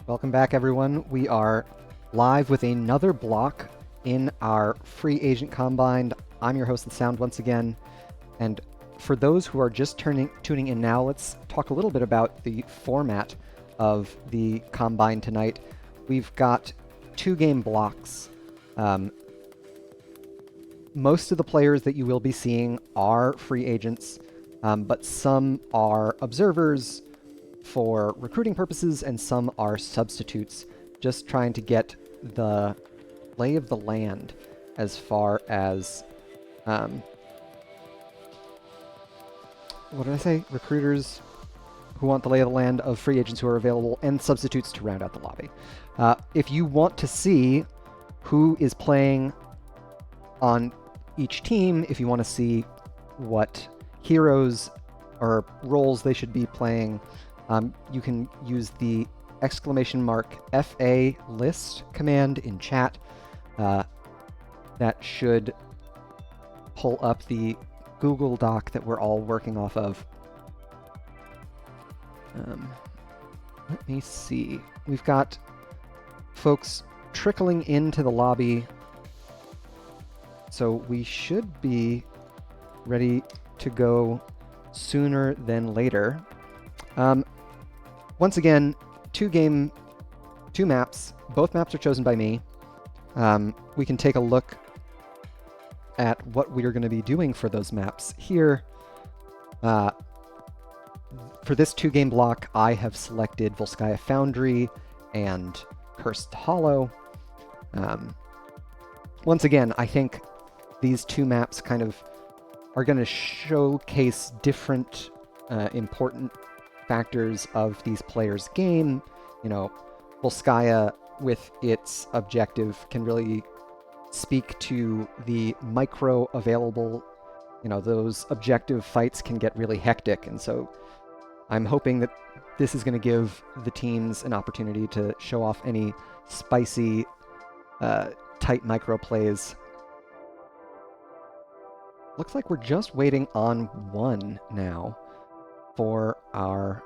Welcome back, everyone. We are live with another block in our free agent combine. I'm your host, The Sound, once again. And for those who are just tuning in now, let's talk a little bit about the format of the combine tonight. We've got 2-game blocks. Most of the players that you will be seeing are free agents, but some are observers for recruiting purposes, and some are substitutes, just trying to get the lay of the land as far as, what did I say? Recruiters who want the lay of the land of free agents who are available, and substitutes to round out the lobby. If you want to see who is playing on each team, if you want to see what heroes or roles they should be playing, you can use the !FA list command in chat. That should pull up the Google Doc that we're all working off of. Let me see. We've got folks trickling into the lobby, so we should be ready to go sooner than later. Once again, 2 maps. Both maps are chosen by me. We can take a look at what we are going to be doing for those maps here. For this 2-game block, I have selected Volskaya Foundry and Cursed Hollow. Once again, I think these 2 maps kind of are going to showcase different important factors of these players' game. You know, Volskaya, with its objective, can really speak to the micro available. You know, those objective fights can get really hectic, and so I'm hoping that this is going to give the teams an opportunity to show off any spicy, tight micro plays. Looks like we're just waiting on 1 now for our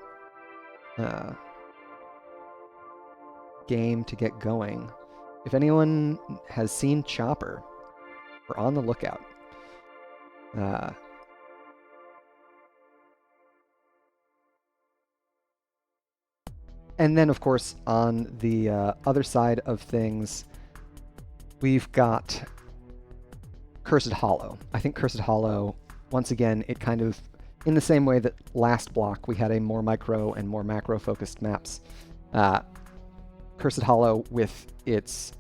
game to get going. If anyone has seen Chopper, we're on the lookout. And then, of course, on the other side of things, we've got Cursed Hollow. I think Cursed Hollow, once again, it kind of, in the same way that last block we had a more micro and more macro focused maps, Cursed Hollow, with its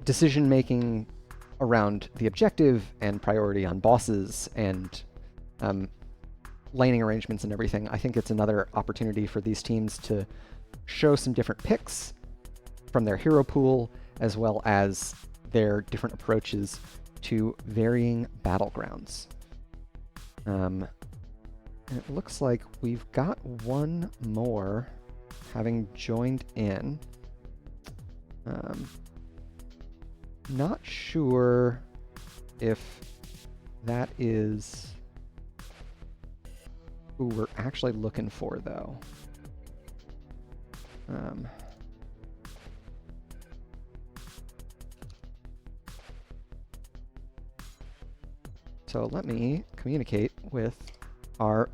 decision making around the objective and priority on bosses and laning arrangements and everything, I think it's another opportunity for these teams to show some different picks from their hero pool, as well as their different approaches to varying battlegrounds. And it looks like we've got 1 more having joined in. Not sure if that is who we're actually looking for, though. So let me communicate with our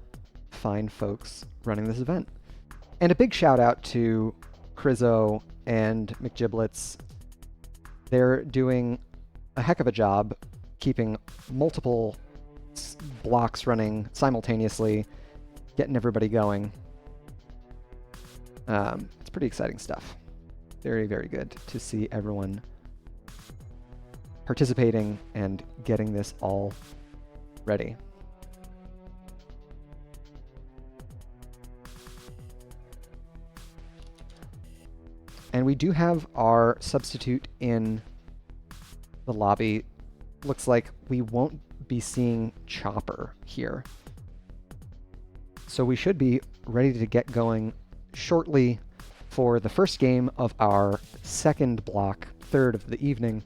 fine folks running this event. And a big shout out to Crizzo and McGiblets. They're doing a heck of a job keeping multiple blocks running simultaneously, getting everybody going. It's pretty exciting stuff. Very, very good to see everyone participating and getting this all ready. And we do have our substitute in the lobby. Looks like we won't be seeing Chopper here. So we should be ready to get going shortly for the first game of our 2nd block, 3rd of the evening.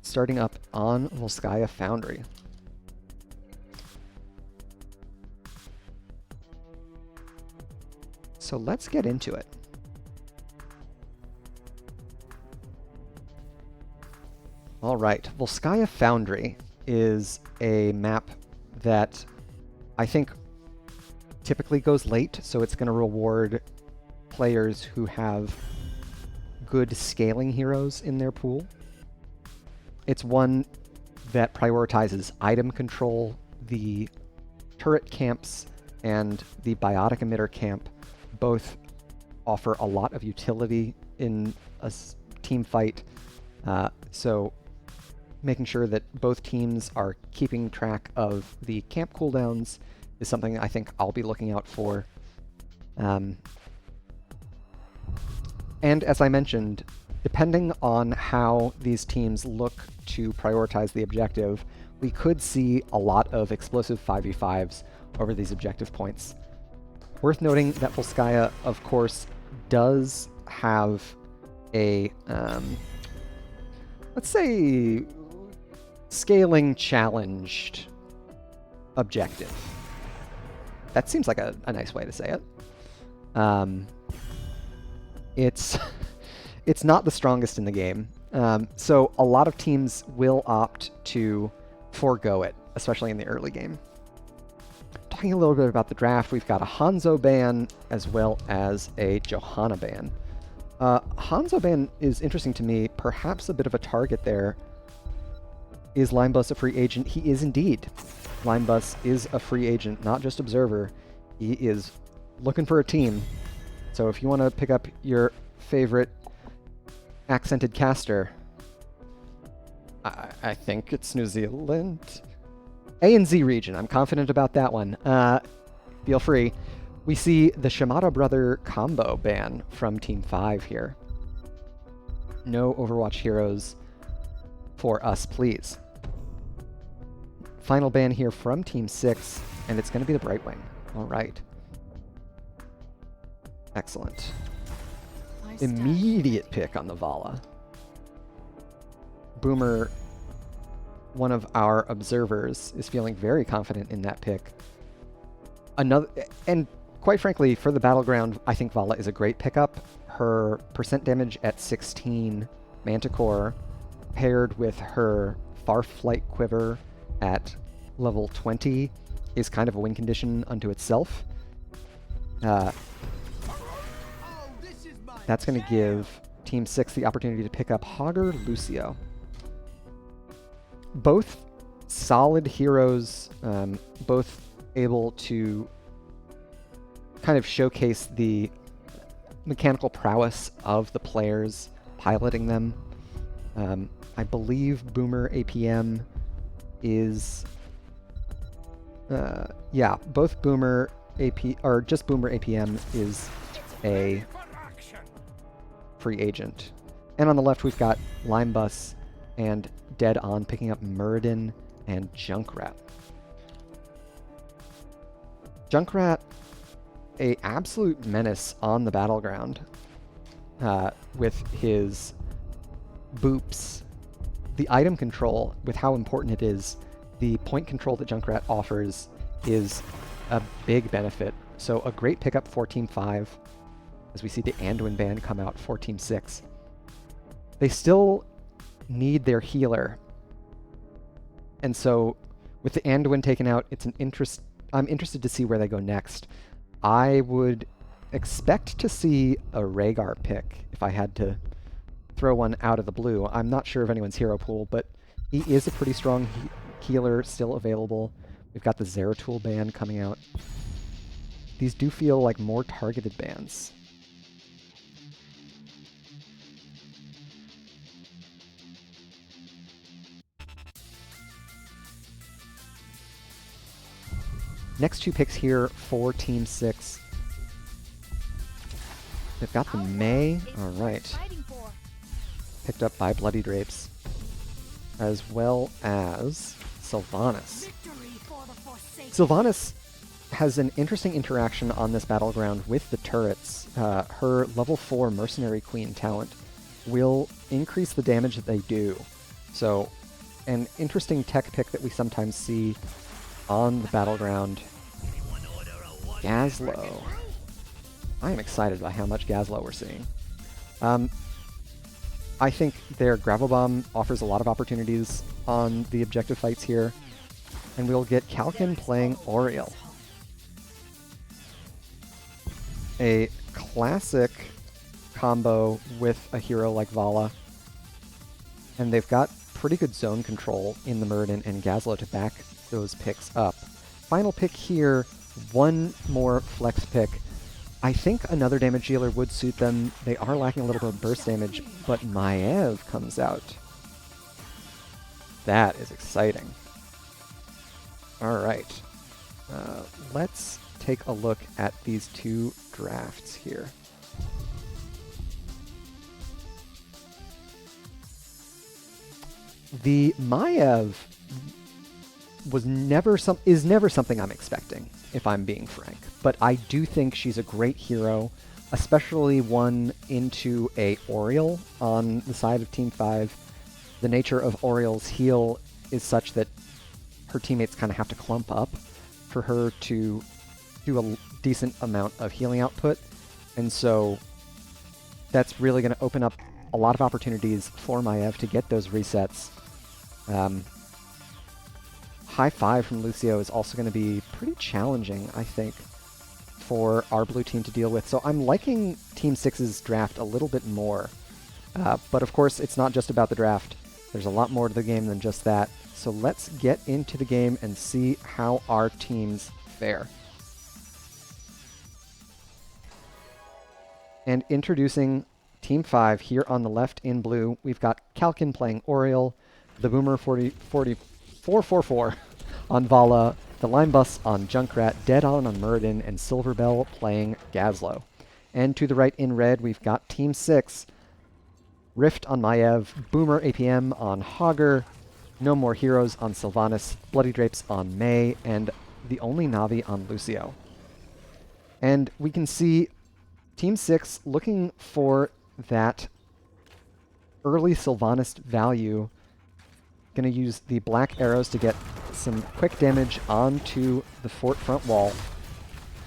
Starting up on Volskaya Foundry. So let's get into it. All right, Volskaya Foundry is a map that I think typically goes late, so it's going to reward players who have good scaling heroes in their pool. It's one that prioritizes item control. The turret camps and the biotic emitter camp both offer a lot of utility in a team fight, so making sure that both teams are keeping track of the camp cooldowns is something I think I'll be looking out for. And as I mentioned, depending on how these teams look to prioritize the objective, we could see a lot of explosive 5v5s over these objective points. Worth noting that Volskaya, of course, does have a, let's say, scaling challenged objective. That seems like a nice way to say it. It's not the strongest in the game, so a lot of teams will opt to forego it, especially in the early game. Talking a little bit about the draft, we've got a Hanzo ban as well as a Johanna ban. Hanzo ban is interesting to me, perhaps a bit of a target there. Is Linebus a free agent? He is indeed. Linebus is a free agent, not just observer. He is looking for a team. So if you want to pick up your favorite accented caster, I think it's New Zealand. ANZ region, I'm confident about that one. Feel free. We see the Shimada Brother combo ban from Team 5 here. No Overwatch heroes for us, please. Final ban here from Team 6, and it's going to be the Brightwing. All right. Excellent. Immediate pick on the Vala. Boomer, one of our observers, is feeling very confident in that pick. And quite frankly, for the Battleground, I think Vala is a great pickup. Her percent damage at 16 Manticore, paired with her Farflight Quiver at level 20, is kind of a win condition unto itself. That's going to give Team 6 the opportunity to pick up Hogger Lucio. Both solid heroes, both able to kind of showcase the mechanical prowess of the players piloting them. I believe Boomer APM is... yeah, both Boomer AP, or just Boomer APM is a free agent. And on the left, we've got Linebus and Dead On picking up Muradin and Junkrat. Junkrat, a absolute menace on the Battleground with his boops. The item control, with how important it is, the point control that Junkrat offers is a big benefit. So a great pickup for Team 5, as we see the Anduin ban come out for Team 6. They still need their healer. And so with the Anduin taken out, I'm interested to see where they go next. I would expect to see a Rhaegar pick if I had to throw one out of the blue. I'm not sure of anyone's hero pool, but he is a pretty strong healer still available. We've got the Zeratul ban coming out. These do feel like more targeted bans. Next two picks here for Team 6. They've got the Mei, alright. Picked up by Bloody Drapes. As well as Sylvanas. Sylvanas has an interesting interaction on this Battleground with the turrets. Her level 4 Mercenary Queen talent will increase the damage that they do. So, an interesting tech pick that we sometimes see on the Battleground. Gazlowe. I am excited by how much Gazlowe we're seeing. I think their Gravel Bomb offers a lot of opportunities on the objective fights here, and we'll get Kalkin playing Oriel. A classic combo with a hero like Vala, and they've got pretty good zone control in the Muradin and Gazlowe to back those picks up. Final pick here, one more flex pick. I think another damage dealer would suit them. They are lacking a little bit of burst damage, but Maev comes out. That is exciting. All right. Let's take a look at these two drafts here. The Maev is never something I'm expecting, if I'm being frank. But I do think she's a great hero, especially one into a Oriel on the side of Team 5. The nature of Oriel's heal is such that her teammates kind of have to clump up for her to do a decent amount of healing output. And so that's really going to open up a lot of opportunities for Maev to get those resets. High 5 from Lucio is also going to be pretty challenging, I think, for our blue team to deal with. So I'm liking Team 6's draft a little bit more. But of course, it's not just about the draft. There's a lot more to the game than just that. So let's get into the game and see how our teams fare. And introducing Team 5 here on the left in blue, we've got Kalkin playing Oriel, the Boomer 444 on Vala, the Lime Bus on Junkrat, Dead On Muradin, and Silverbell playing Gazlowe. And to the right in red, we've got Team 6, Rift on Maev, Boomer APM on Hogger, No More Heroes on Sylvanas, Bloody Drapes on Mei, and the only Navi on Lucio. And we can see Team 6 looking for that early Sylvanas value. Going to use the black arrows to get some quick damage onto the fort front wall.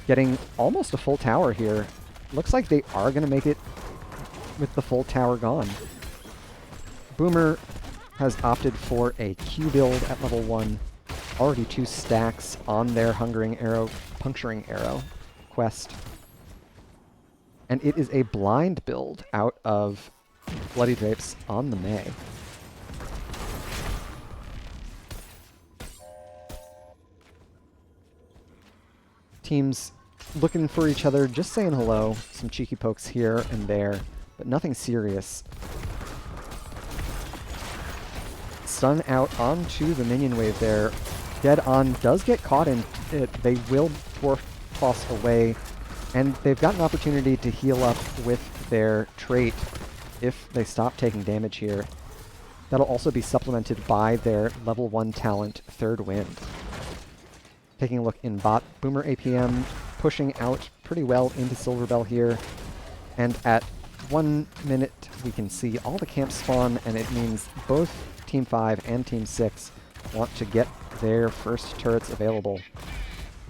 Getting almost a full tower here. Looks like they are going to make it with the full tower gone. Boomer has opted for a Q build at level 1. Already 2 stacks on their puncturing arrow quest. And it is a blind build out of Bloody Drapes on the Mei. Teams looking for each other, just saying hello. Some cheeky pokes here and there, but nothing serious. Stun out onto the minion wave there. Dead On does get caught in it. They will dwarf toss away, and they've got an opportunity to heal up with their trait if they stop taking damage here. That'll also be supplemented by their level 1 talent, Third Wind. Taking a look in bot, Boomer APM pushing out pretty well into Silverbell here. And at 1 minute, we can see all the camps spawn, and it means both Team 5 and Team 6 want to get their first turrets available.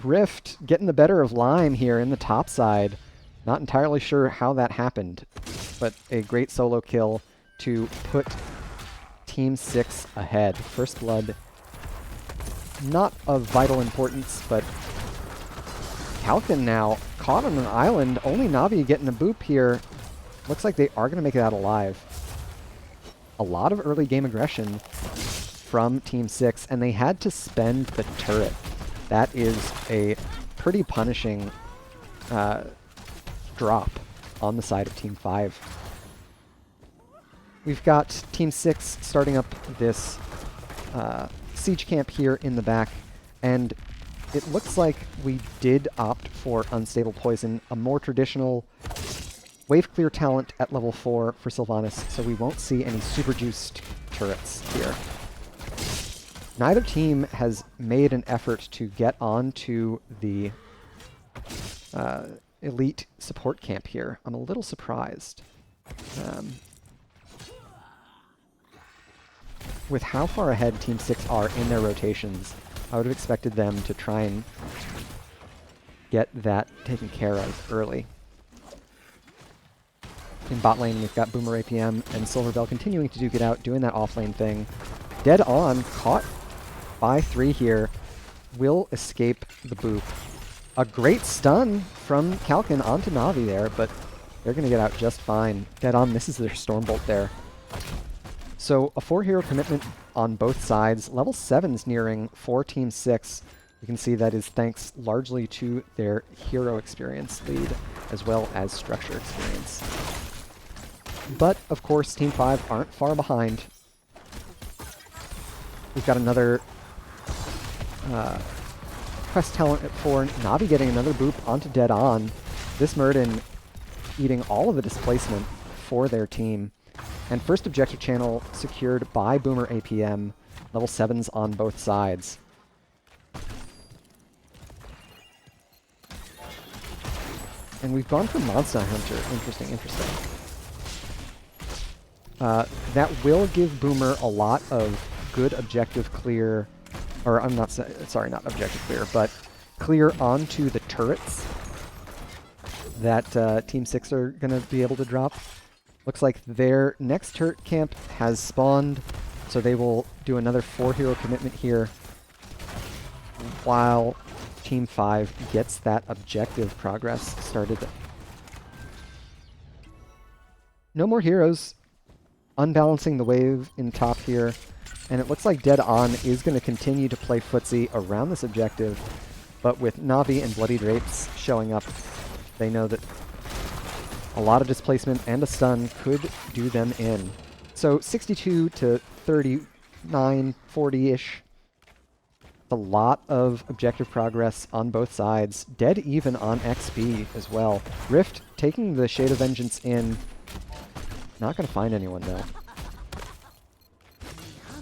Rift getting the better of Lime here in the top side. Not entirely sure how that happened, but a great solo kill to put Team 6 ahead. First blood, not of vital importance, but Kalkin now caught on an island. Only Navi getting a boop here. Looks like they are going to make it out alive. A lot of early game aggression from Team 6, and they had to spend the turret. That is a pretty punishing drop on the side of Team 5. We've got Team 6 starting up this siege camp here in the back, and it looks like we did opt for Unstable Poison, a more traditional wave clear talent at level 4 for Sylvanas, so we won't see any super juiced turrets here. Neither team has made an effort to get onto the elite support camp here. I'm a little surprised. With how far ahead Team 6 are in their rotations, I would have expected them to try and get that taken care of early. In bot lane, we've got Boomer APM and Silverbell continuing to duke it out, doing that offlane thing. Dead on, caught by 3 here. Will escape the boop. A great stun from Kalkin onto Na'Vi there, but they're going to get out just fine. Dead on misses their Stormbolt there. So a 4-hero commitment on both sides. Level 7's nearing for Team 6. You can see that is thanks largely to their hero experience lead, as well as structure experience. But, of course, Team 5 aren't far behind. We've got another quest talent for Na'Vi getting another boop onto Dead On. This Murden eating all of the displacement for their team. And first objective channel secured by Boomer APM. Level 7s on both sides. And we've gone for Monster Hunter. Interesting, interesting. That will give Boomer a lot of good objective clear, or I'm not, sorry, not objective clear, but clear onto the turrets that Team 6 are going to be able to drop. Looks like their next turret camp has spawned, so they will do another 4-hero commitment here while Team 5 gets that objective progress started. No more heroes. Unbalancing the wave in top here, and it looks like Dead On is going to continue to play footsie around this objective, but with Na'Vi and Bloody Drapes showing up, they know that a lot of displacement and a stun could do them in. So 62 to 39, 40-ish. A lot of objective progress on both sides. Dead even on XP as well. Rift taking the Shade of Vengeance in. Not going to find anyone, though.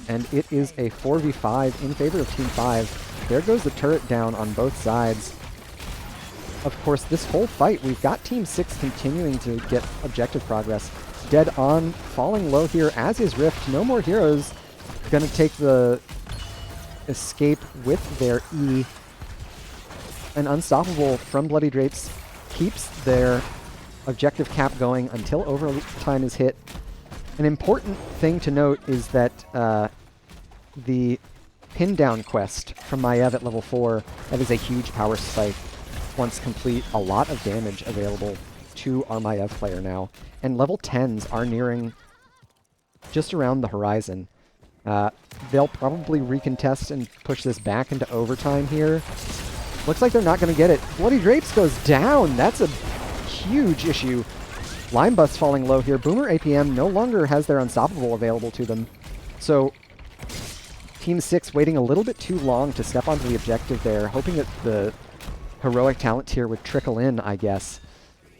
And it is a 4v5 in favor of Team 5. There goes the turret down on both sides. Of course, this whole fight, we've got Team 6 continuing to get objective progress. Dead On, falling low here, as is Rift. No more heroes. Going to take the escape with their E. And Unstoppable from Bloody Drapes keeps their objective cap going until overtime is hit. An important thing to note is that the pin down quest from Maiev at level 4, that is a huge power spike. Once complete, a lot of damage available to our Maiev player now. And level 10s are nearing just around the horizon. They'll probably recontest and push this back into overtime here. Looks like they're not going to get it. Bloody Drapes goes down. That's a huge issue. Lime Bus falling low here. Boomer APM no longer has their Unstoppable available to them. So Team 6 waiting a little bit too long to step onto the objective there, hoping that the heroic talent tier would trickle in, I guess.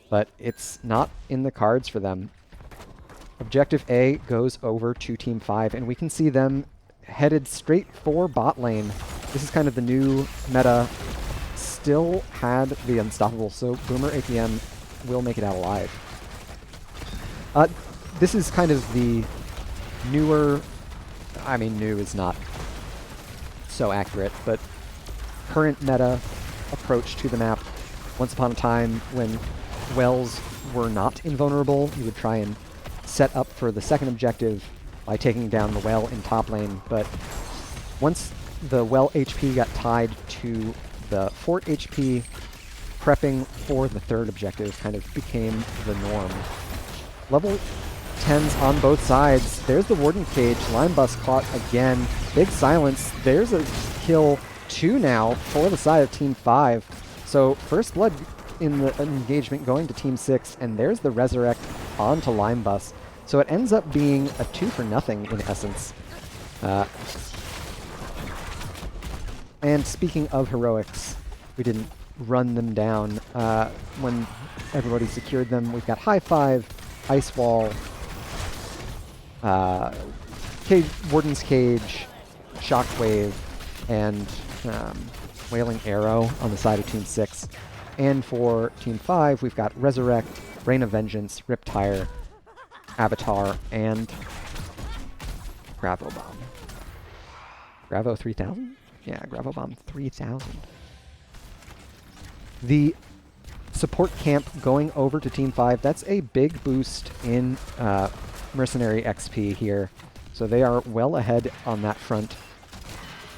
But it's not in the cards for them. Objective A goes over to Team 5, and we can see them headed straight for bot lane. This is kind of the new meta. Still had the Unstoppable, so Boomer APM will make it out alive. This is kind of the newer, I mean new is not so accurate, but current meta approach to the map. Once upon a time when wells were not invulnerable, you would try and set up for the second objective by taking down the well in top lane, but once the well HP got tied to the fort HP, prepping for the third objective kind of became the norm. Level 10s on both sides. There's the Warden Cage. Lime Bus caught again. Big silence. There's a kill 2 now for the side of Team 5. So first blood in the engagement going to Team 6, and there's the Resurrect onto Lime Bus. So it ends up being a 2-for-0 in essence. And speaking of heroics, we didn't run them down. When everybody secured them, we've got High Five, Ice Wall, Warden's Cage, Shockwave, and Wailing Arrow on the side of Team 6. And for Team 5, we've got Resurrect, Rain of Vengeance, Riptire, Avatar, and Gravo Bomb. Gravo 3000? Yeah, Gravo Bomb 3000. The support camp going over to Team 5. That's a big boost in Mercenary XP here. So they are well ahead on that front.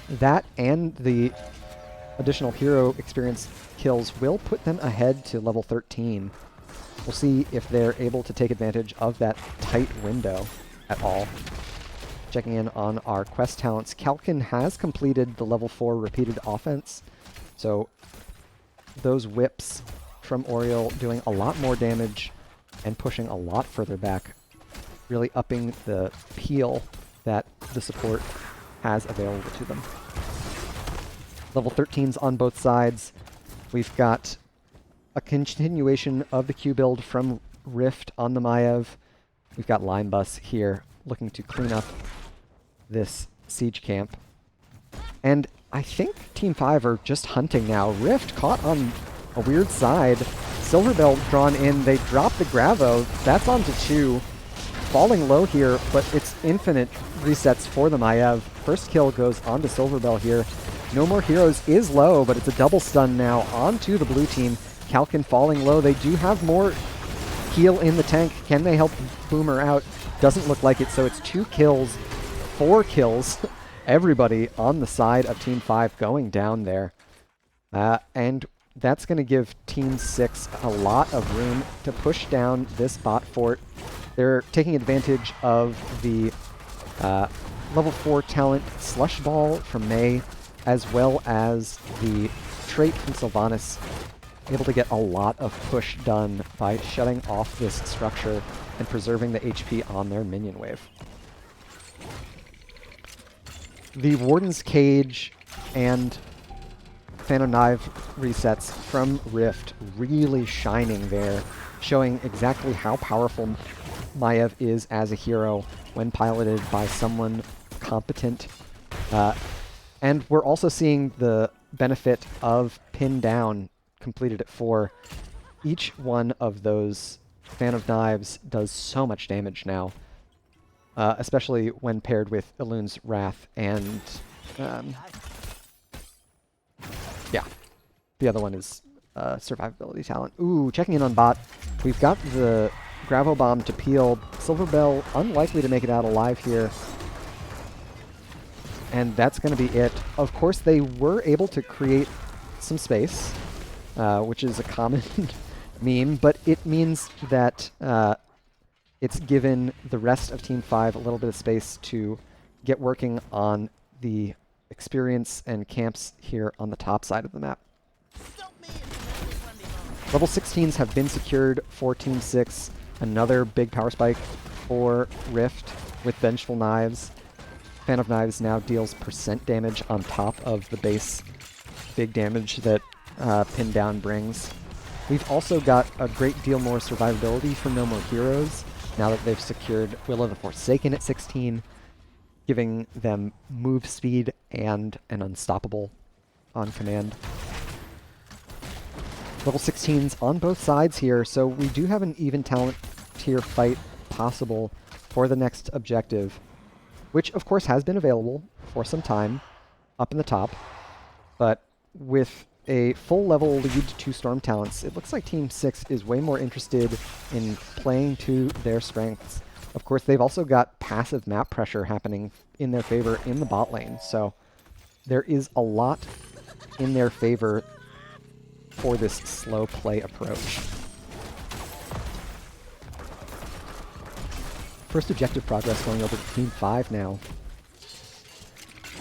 That and the additional hero experience kills will put them ahead to level 13. We'll see if they're able to take advantage of that tight window at all. Checking in on our quest talents. Kalkin has completed the level 4 repeated offense. So those whips from Oriole doing a lot more damage and pushing a lot further back, really upping the peel that the support has available to them. Level 13s on both sides. We've got a continuation of the Q build from Rift on the Maiev. We've got Limebus here looking to clean up this siege camp. And I think Team 5 are just hunting now. Rift caught on a weird side. Silverbell drawn in. They drop the Gravo. That's onto 2. Falling low here, but it's infinite resets for the Maiev. First kill goes onto Silverbell here. No More Heroes is low, but it's a double stun now onto the blue team. Kalkin falling low. They do have more heal in the tank. Can they help Boomer out? Doesn't look like it, so it's 2 kills, 4 kills. Everybody on the side of Team 5 going down there. And that's going to give Team 6 a lot of room to push down this bot fort. They're taking advantage of the level 4 talent Slush Ball from Mei, as well as the trait from Sylvanas, able to get a lot of push done by shutting off this structure and preserving the HP on their minion wave. The Warden's Cage and Phantom Knife resets from Rift really shining there, showing exactly how powerful Maiev is as a hero when piloted by someone competent. And we're also seeing the benefit of Pin Down completed at 4. Each one of those Fan of Knives does so much damage now, especially when paired with Elun's Wrath and yeah, the other one is survivability talent. Ooh, checking in on bot. We've got the Gravo Bomb to peel. Silverbell unlikely to make it out alive here. And that's going to be it. Of course, they were able to create some space, which is a common meme, but it means that it's given the rest of Team 5 a little bit of space to get working on the experience and camps here on the top side of the map. Level 16s have been secured for Team 6. Another big power spike for Rift with Vengeful Knives. Fan of Knives now deals % damage on top of the base big damage that Pin Down brings. We've also got a great deal more survivability from No More Heroes now that they've secured Will of the Forsaken at 16, giving them move speed and an unstoppable on command. Level 16s on both sides here, so we do have an even talent tier fight possible for the next objective, which of course has been available for some time up in the top, but with a full level lead to Storm talents, it looks like Team 6 is way more interested in playing to their strengths. Of course, they've also got passive map pressure happening in their favor in the bot lane, so there is a lot in their favor for this slow play approach. First objective progress going over to Team 5 now.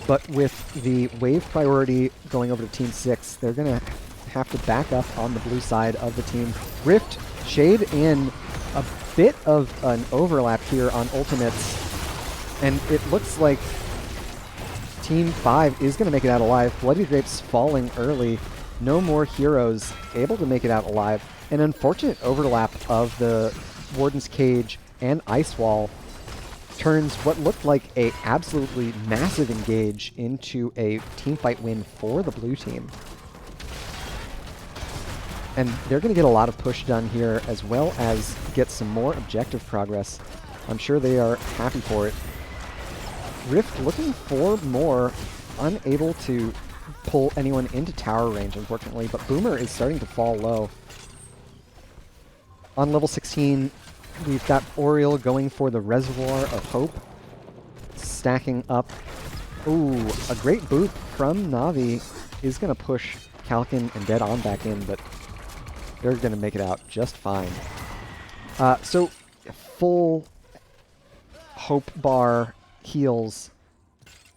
But with the wave priority going over to Team 6, they're going to have to back up on the blue side of the team. Rift shade in a bit of an overlap here on ultimates, and it looks like Team 5 is going to make it out alive. Bloody Drapes falling early. No More Heroes able to make it out alive. An unfortunate overlap of the Warden's Cage and Ice Wall turns what looked like a absolutely massive engage into a teamfight win for the blue team. And they're going to get a lot of push done here, as well as get some more objective progress. I'm sure they are happy for it. Rift looking for more, unable to pull anyone into tower range, unfortunately, but Boomer is starting to fall low. On level 16, we've got Oriole going for the Reservoir of Hope, stacking up. Ooh, a great boot from Na'Vi is going to push Kalkin and Dead On back in, but they're going to make it out just fine. So, full Hope Bar heals.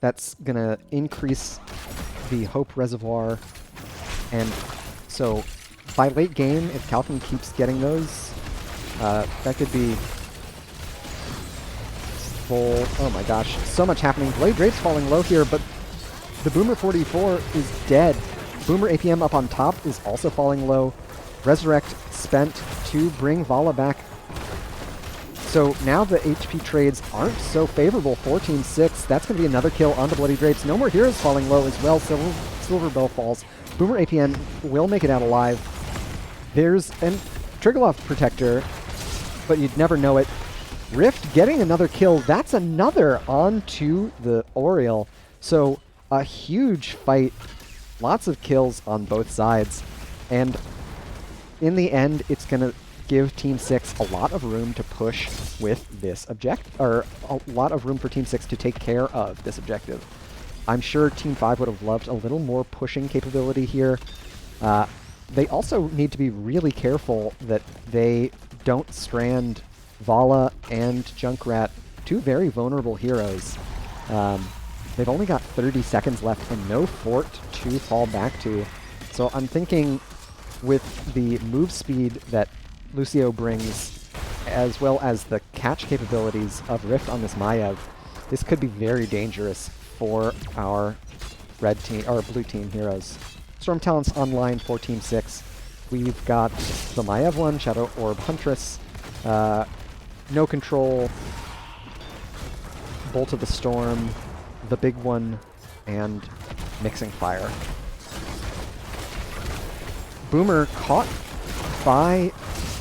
That's going to increase the Hope Reservoir. And so, by late game, if Kalkin keeps getting those, that could be full. Oh my gosh, so much happening. Blade Drape's falling low here, but the Boomer 44 is dead. Boomer APM up on top is also falling low. Resurrect spent to bring Vala back. So now the HP trades aren't so favorable for Team 6. That's going to be another kill on the Bloody Drapes. No more heroes falling low as well. Silver Bell falls. Boomer APM will make it out alive. There's a Triggerloft Protector, but you'd never know it. Rift getting another kill. That's another onto the Oriole. So a huge fight. Lots of kills on both sides. And in the end, it's going to give Team 6 a lot of room to push with this objective, or a lot of room for Team 6 to take care of this objective. I'm sure Team 5 would have loved a little more pushing capability here. They also need to be really careful that they don't strand Vala and Junkrat, two very vulnerable heroes. They've only got 30 seconds left and no fort to fall back to. So I'm thinking with the move speed that Lucio brings, as well as the catch capabilities of Rift on this Maiev, this could be very dangerous for our red team or blue team heroes. Storm Talents online for Team 6. We've got the Maiev one, Shadow Orb Huntress, No Control, Bolt of the Storm, the big one, and Mixing Fire. Boomer caught by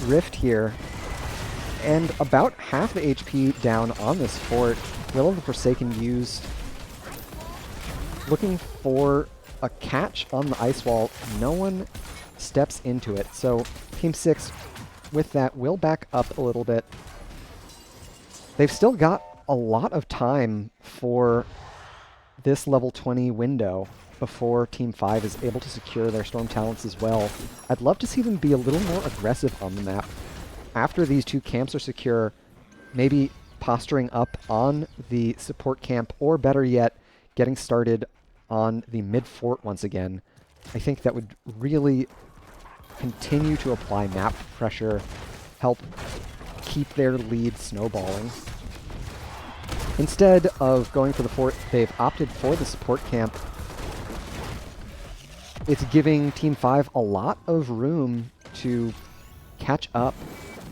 Rift here, and about half the HP down on this fort. Will of the Forsaken used, looking for a catch on the ice wall. No one steps into it, so Team 6 with that will back up a little bit. They've still got a lot of time for this level 20 window before Team 5 is able to secure their Storm Talents as well. I'd love to see them be a little more aggressive on the map. After these two camps are secure, maybe posturing up on the support camp, or better yet, getting started on the mid-fort once again. I think that would really continue to apply map pressure, help keep their lead snowballing. Instead of going for the fort, they've opted for the support camp. It's giving Team 5 a lot of room to catch up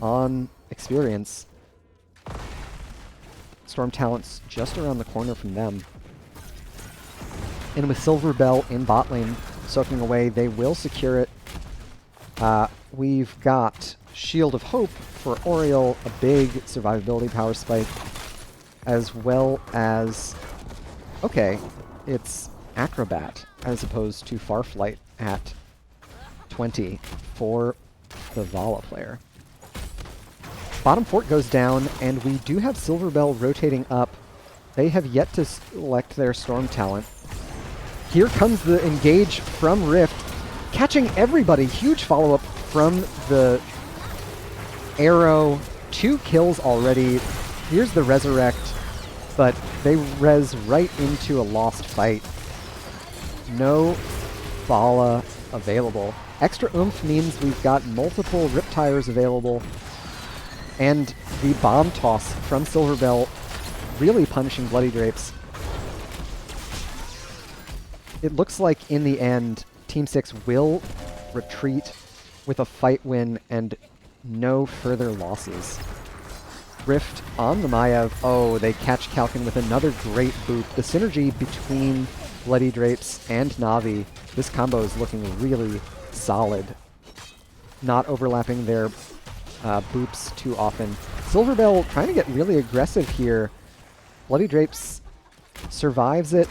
on experience. Storm Talents just around the corner from them. And with Silver Bell in bot lane soaking away, they will secure it. We've got Shield of Hope for Oriole, a big survivability power spike, as well as, okay, it's Acrobat as opposed to Farflight at 20 for the Vala player. Bottom fort goes down, and we do have Silver Bell rotating up. They have yet to select their Storm Talent. Here comes the engage from Rift, catching everybody. Huge follow-up from the arrow. 2 kills already. Here's the resurrect, but they res right into a lost fight. No Vala available. Extra oomph means we've got multiple Riptires available, and the bomb toss from Silver Bell really punishing Bloody Drapes. It looks like in the end, Team 6 will retreat with a fight win and no further losses. Rift on the Maiev. Oh, they catch Kalkin with another great boop. The synergy between Bloody Drapes and Na'Vi, this combo is looking really solid. Not overlapping their boops too often. Silver Bell trying to get really aggressive here. Bloody Drapes survives it.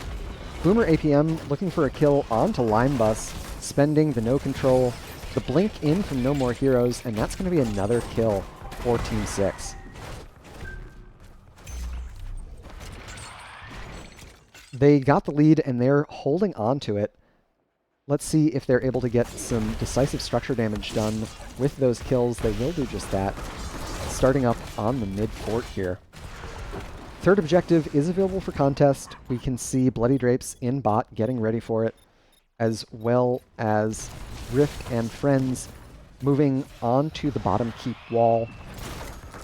Boomer APM looking for a kill onto Limebus, spending the no control. The blink in from No More Heroes, and that's going to be another kill for Team 6. They got the lead, and they're holding on to it. Let's see if they're able to get some decisive structure damage done with those kills. They will do just that. Starting up on the mid-fort here. Third objective is available for contest. We can see Bloody Drapes in bot getting ready for it, as well as Rift and friends moving onto the bottom keep wall.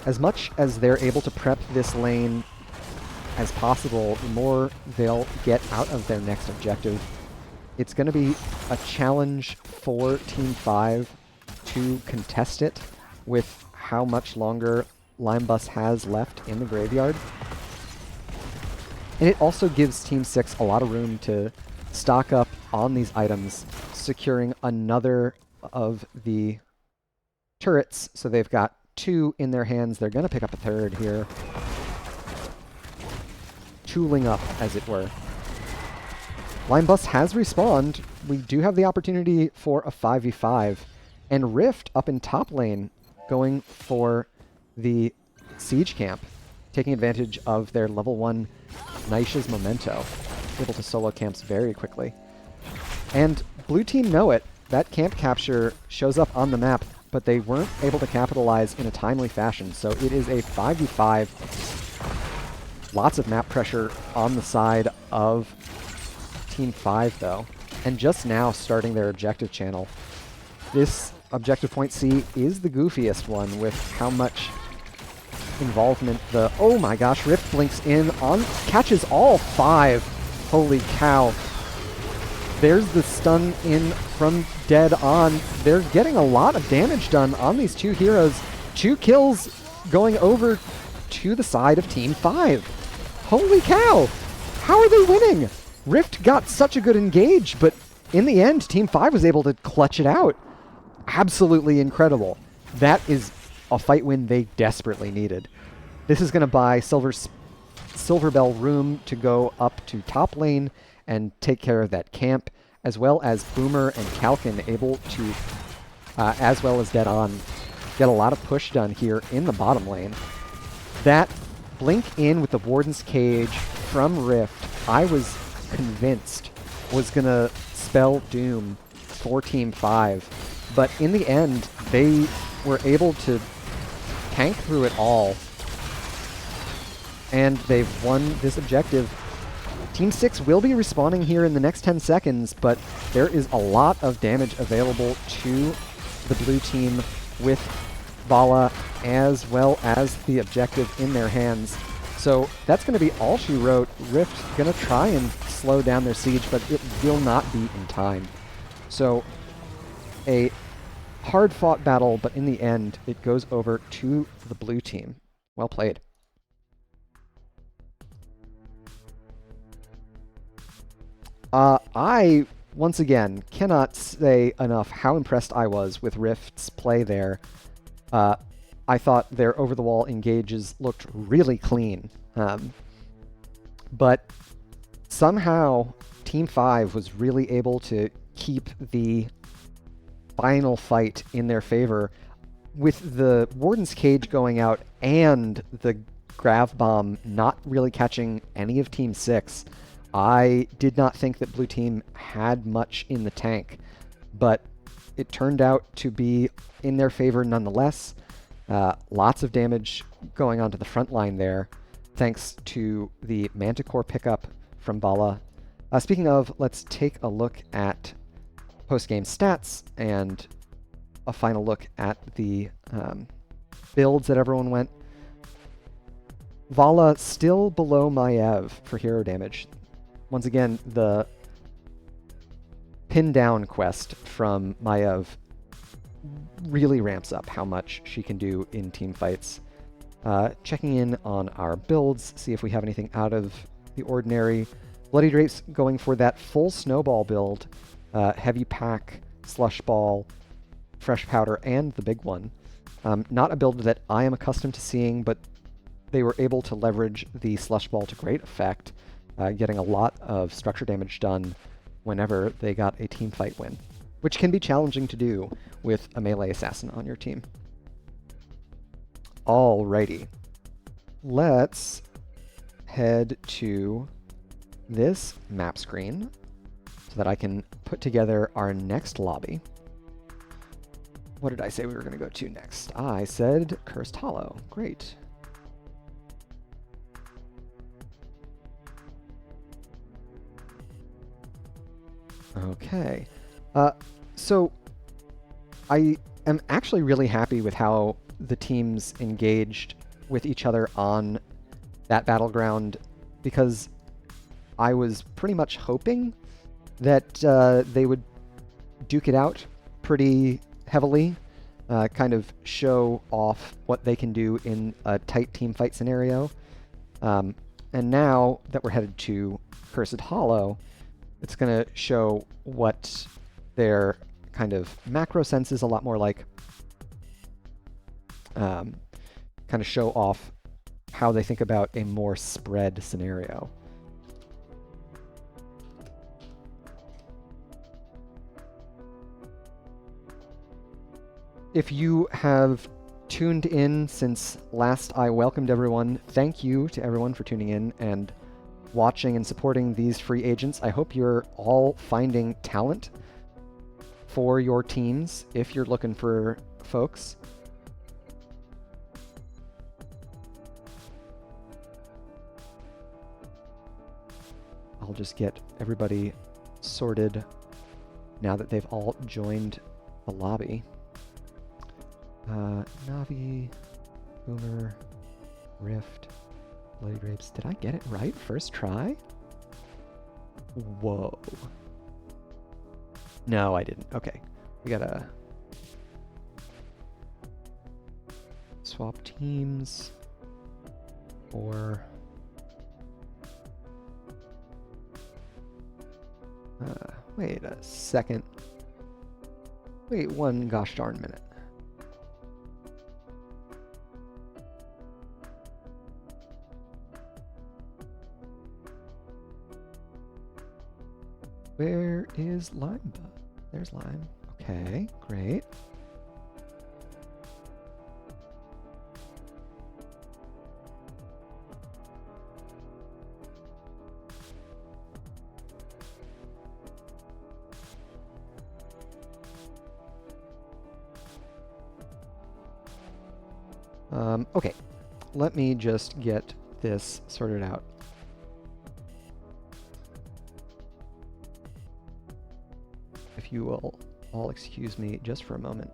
As much as they're able to prep this lane as possible, the more they'll get out of their next objective. It's going to be a challenge for Team 5 to contest it with how much longer Limebus has left in the graveyard. And it also gives Team 6 a lot of room to stock up on these items, securing another of the turrets. So they've got 2 in their hands. They're going to pick up a third here. Tooling up, as it were. Limebus has respawned. We do have the opportunity for a 5v5. And Rift up in top lane going for the siege camp, taking advantage of their level 1 Nisha's Memento, able to solo camps very quickly. And blue team know it. That camp capture shows up on the map, but they weren't able to capitalize in a timely fashion, so it is a 5v5. Lots of map pressure on the side of Team 5, though, and just now starting their objective channel. This objective point C is the goofiest one with how much involvement the... Oh my gosh, Rift blinks in on... catches all 5. Holy cow. There's the stun in from dead on. They're getting a lot of damage done on these 2 heroes. 2 kills going over to the side of Team 5. Holy cow! How are they winning? Rift got such a good engage, but in the end, Team 5 was able to clutch it out. Absolutely incredible. That is a fight win they desperately needed. This is going to buy Silverbell room to go up to top lane and take care of that camp, as well as Boomer and Kalkin able to, as well as Dead On, get a lot of push done here in the bottom lane. That blink in with the Warden's Cage from Rift, I was convinced was going to spell doom for Team 5. But in the end, they were able to tank through it all. And they've won this objective. Team 6 will be respawning here in the next 10 seconds, but there is a lot of damage available to the blue team with Vala as well as the objective in their hands. So that's going to be all she wrote. Rift going to try and slow down their siege, but it will not be in time. So a hard-fought battle, but in the end, it goes over to the blue team. Well played. I, once again, cannot say enough how impressed I was with Rift's play there. I thought their over-the-wall engages looked really clean. But somehow, Team 5 was really able to keep the final fight in their favor with the Warden's Cage going out and the Grav Bomb not really catching any of Team 6. I did not think that blue team had much in the tank, but it turned out to be in their favor nonetheless. Lots of damage going onto the front line there, thanks to the Manticore pickup from Vala. Speaking of, let's take a look at post-game stats and a final look at the builds that everyone went. Vala still below Maiev for hero damage. Once again, the pin down quest from Maiev really ramps up how much she can do in team fights. Checking in on our builds, see if we have anything out of the ordinary. Bloody Drapes going for that full snowball build, heavy pack, slush ball, fresh powder, and the big one. Not a build that I am accustomed to seeing, but they were able to leverage the slush ball to great effect, getting a lot of structure damage done whenever they got a team fight win. which can be challenging to do with a melee assassin on your team. Alrighty. Let's head to this map screen so that I can put together our next lobby. What did I say we were going to go to next? I said Cursed Hollow. Great. Okay. So I am actually really happy with how the teams engaged with each other on that battleground, because I was pretty much hoping that they would duke it out pretty heavily, kind of show off what they can do in a tight team fight scenario. And now that we're headed to Cursed Hollow, it's going to show what their kind of macro sense is a lot more like. Kind of show off how they think about a more spread scenario. If you have tuned in since last I welcomed everyone, thank you to everyone for tuning in and watching and supporting these free agents. I hope you're all finding talent for your teams if you're looking for folks. I'll just get everybody sorted now that they've all joined the lobby. Navi, Boomer, Rift, Bloody Grapes. Did I get it right first try? Whoa. No, I didn't. Okay. We gotta swap teams or wait a second. Wait one gosh darn minute. Where is Lime? There's Lime. Okay, great. Okay, let me just get this sorted out. If you will all excuse me just for a moment.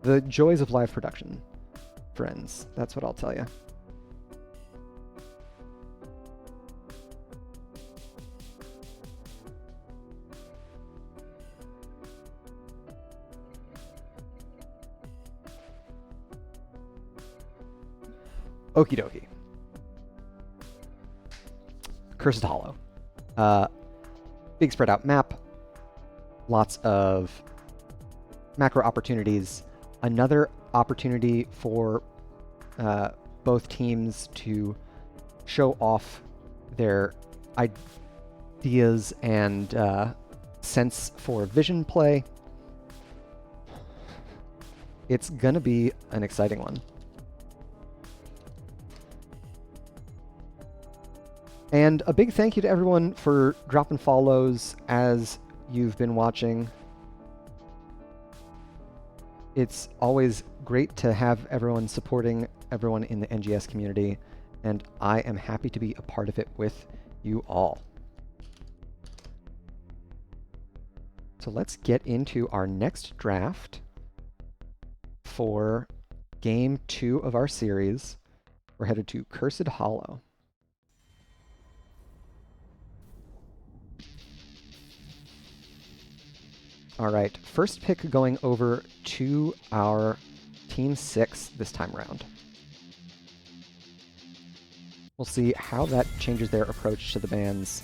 The joys of live production, friends. That's what I'll tell you. Okie dokie. Cursed Hollow. Big spread out map. Lots of macro opportunities. Another opportunity for both teams to show off their ideas and sense for vision play. It's gonna be an exciting one. And a big thank you to everyone for dropping follows as you've been watching. It's always great to have everyone supporting everyone in the NGS community, and I am happy to be a part of it with you all. So let's get into our next draft for Game 2 of our series. We're headed to Cursed Hollow. All right, first pick going over to our Team 6 this time around. We'll see how that changes their approach to the bans.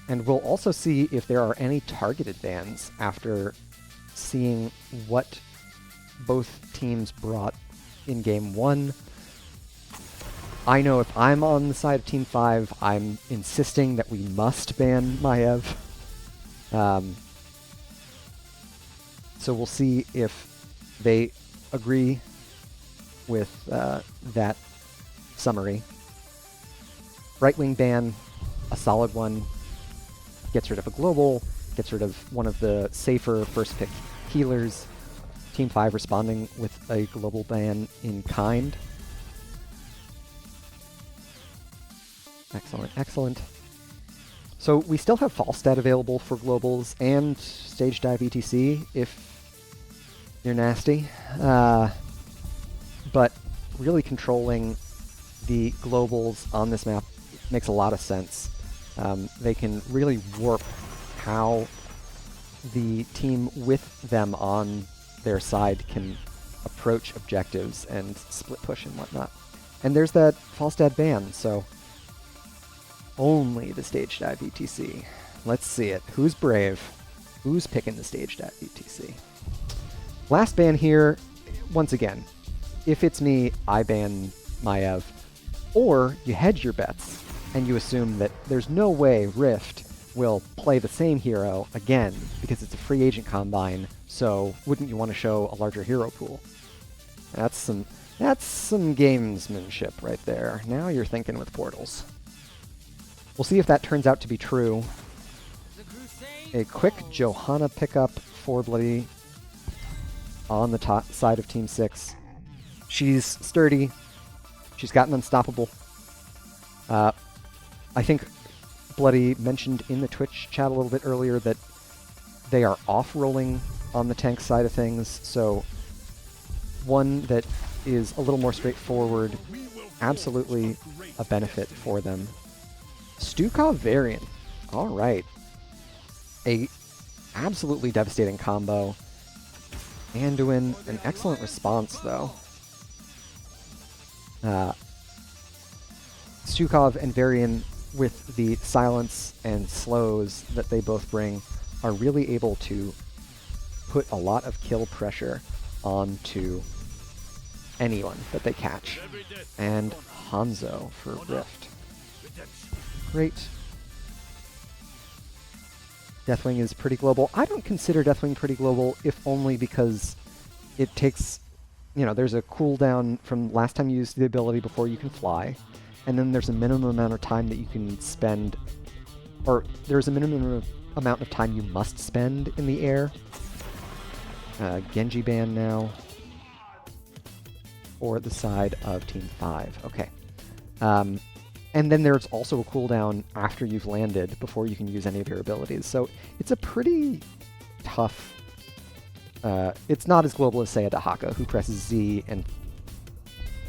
And we'll also see if there are any targeted bans after seeing what both teams brought in Game 1. I know if I'm on the side of Team 5, I'm insisting that we must ban Maiev. So we'll see if they agree with that summary. Right-wing ban, a solid one, gets rid of a global, gets rid of one of the safer first pick healers. Team 5 responding with a global ban in kind. Excellent, excellent. So we still have Falstad available for globals and Stage Dive ETC if you're nasty. But really controlling the globals on this map makes a lot of sense. They can really warp how the team with them on their side can approach objectives and split push and whatnot. And there's that Falstad ban, so only the Stage Dive ETC. Let's see it. Who's brave? Who's picking the Stage Dive ETC? Last ban here, once again, if it's me, I ban Maiev. Or you hedge your bets and you assume that there's no way Rift will play the same hero again because it's a free agent combine, so wouldn't you want to show a larger hero pool? That's some gamesmanship right there. Now you're thinking with portals. We'll see if that turns out to be true. A quick Johanna pickup for Bloody on the top side of Team 6. She's sturdy. She's gotten unstoppable. I think Bloody mentioned in the Twitch chat a little bit earlier that they are off-rolling on the tank side of things, so one that is a little more straightforward, absolutely a benefit for them. Stukov Varian. All right. A absolutely devastating combo. Anduin, an excellent response, though. Stukov and Varian, with the silence and slows that they both bring, are really able to put a lot of kill pressure onto anyone that they catch. And Hanzo for Rift. Great. Deathwing is pretty global. I don't consider Deathwing pretty global, if only because it takes, there's a cooldown from last time you used the ability before you can fly, and then there's a minimum amount of time that you can spend, or there's a minimum amount of time you must spend in the air. Genji ban now for the side of Team 5. Okay. And then there's also a cooldown after you've landed before you can use any of your abilities. So it's a pretty tough... it's not as global as, say, a Dahaka, who presses Z and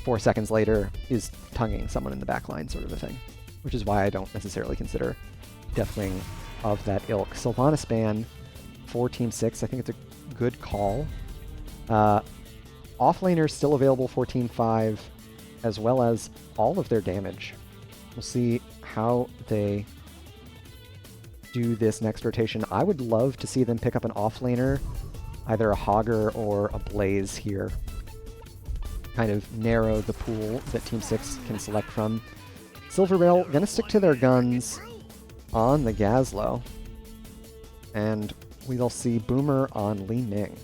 4 seconds later is tonguing someone in the backline, sort of a thing. Which is why I don't necessarily consider Deathwing of that ilk. Sylvanas ban for Team 6, I think it's a good call. Offlaner still available for Team 5, as well as all of their damage. We'll see how they do this next rotation. I would love to see them pick up an offlaner, either a Hogger or a Blaze here. Kind of narrow the pool that Team 6 can select from. Silverrail gonna stick to their guns on the Gazlo. And we'll see Boomer on Li Ning.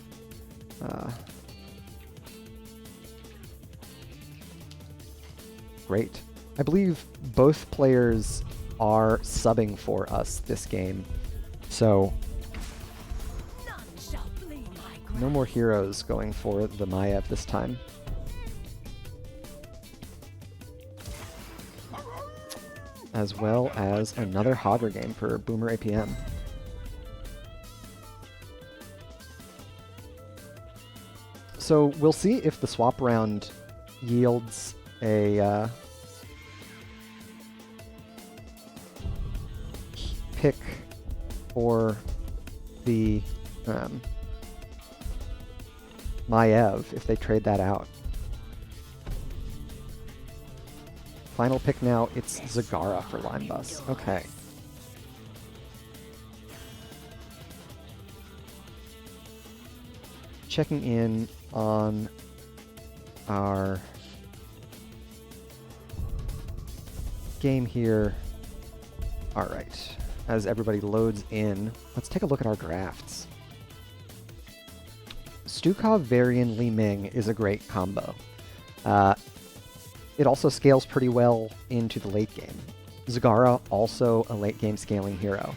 Great. I believe both players are subbing for us this game, so no more heroes going for the Maiev this time. As well as another Hogger game for Boomer APM. So we'll see if the swap round yields a pick for the Maiev if they trade that out. Final pick now, it's Zagara for Line Bus. Okay. Checking in on our game here. All right. As everybody loads in, let's take a look at our drafts. Stukov, Varian, Li Ming is a great combo. It also scales pretty well into the late game. Zagara, also a late game scaling hero.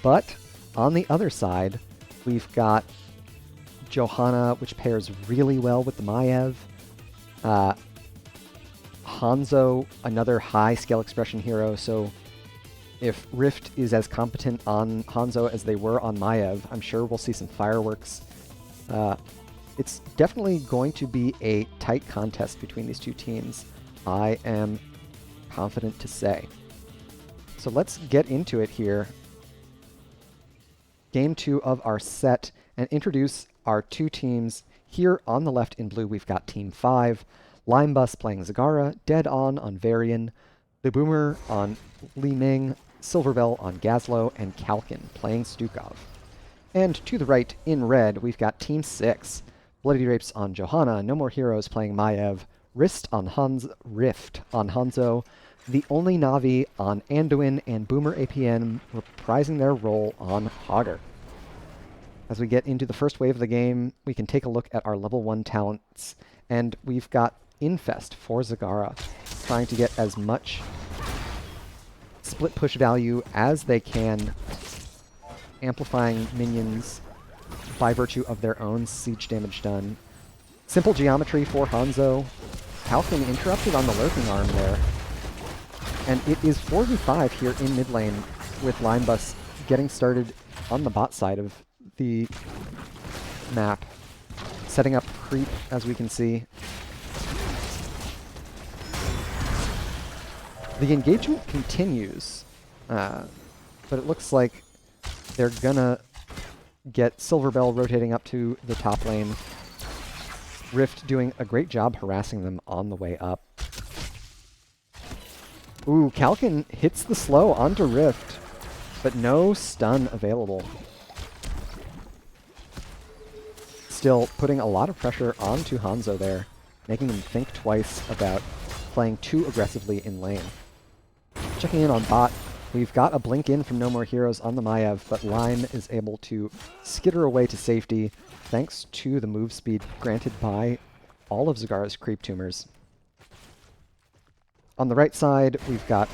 But on the other side, we've got Johanna, which pairs really well with the Maiev. Hanzo, another high scale expression hero, so if Rift is as competent on Hanzo as they were on Maiev, I'm sure we'll see some fireworks. It's definitely going to be a tight contest between these two teams, I am confident to say. So let's get into it here. Game 2 of our set, and introduce our two teams. Here on the left in blue, we've got Team 5, Limebus playing Zagara, Dead On Varian, The Boomer on Li Ming, Silverbell on Gazlo, and Kalkin playing Stukov. And to the right in red, we've got Team 6, Bloody Drapes on Johanna, No More Heroes playing Maiev, Rift on Hanzo, The Only Navi on Anduin, and Boomer APN reprising their role on Hogger. As we get into the first wave of the game, we can take a look at our level 1 talents, and we've got Infest for Zagara, trying to get as much split push value as they can, amplifying minions by virtue of their own siege damage done. Simple geometry for Hanzo. Kalkin interrupted on the lurking arm there. And it is 4v5 here in mid lane, with Limebus getting started on the bot side of the map, setting up creep, as we can see. The engagement continues, but it looks like they're gonna get Silverbell rotating up to the top lane. Rift doing a great job harassing them on the way up. Ooh, Kalkin hits the slow onto Rift, but no stun available. Still putting a lot of pressure onto Hanzo there, making him think twice about playing too aggressively in lane. Checking in on bot, we've got a blink in from No More Heroes on the Maiev, but Lime is able to skitter away to safety thanks to the move speed granted by all of Zagara's creep tumors. On the right side, we've got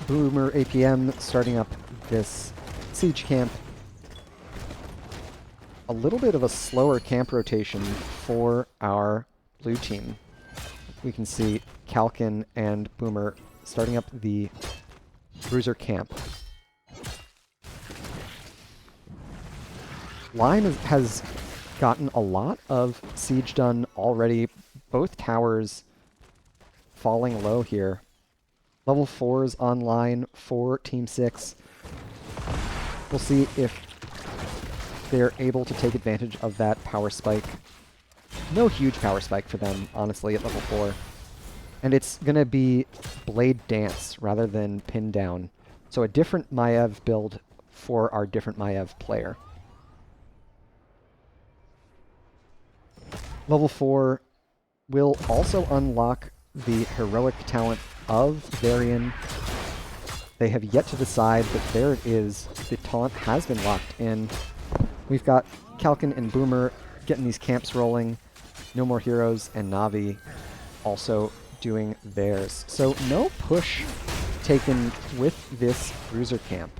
Boomer APM starting up this siege camp. A little bit of a slower camp rotation for our blue team. We can see Kalkin and Boomer starting up the Bruiser camp. Lime has gotten a lot of siege done already. Both towers falling low here. Level 4s online for Team 6. We'll see if they're able to take advantage of that power spike. No huge power spike for them, honestly, at level 4. And it's going to be Blade Dance rather than Pin Down. So a different Maiev build for our different Maiev player. Level 4 will also unlock the heroic talent of Varian. They have yet to decide, but there it is. The taunt has been locked in. We've got Kalkin and Boomer getting these camps rolling. No More Heroes and Navi also doing theirs. So no push taken with this Bruiser camp.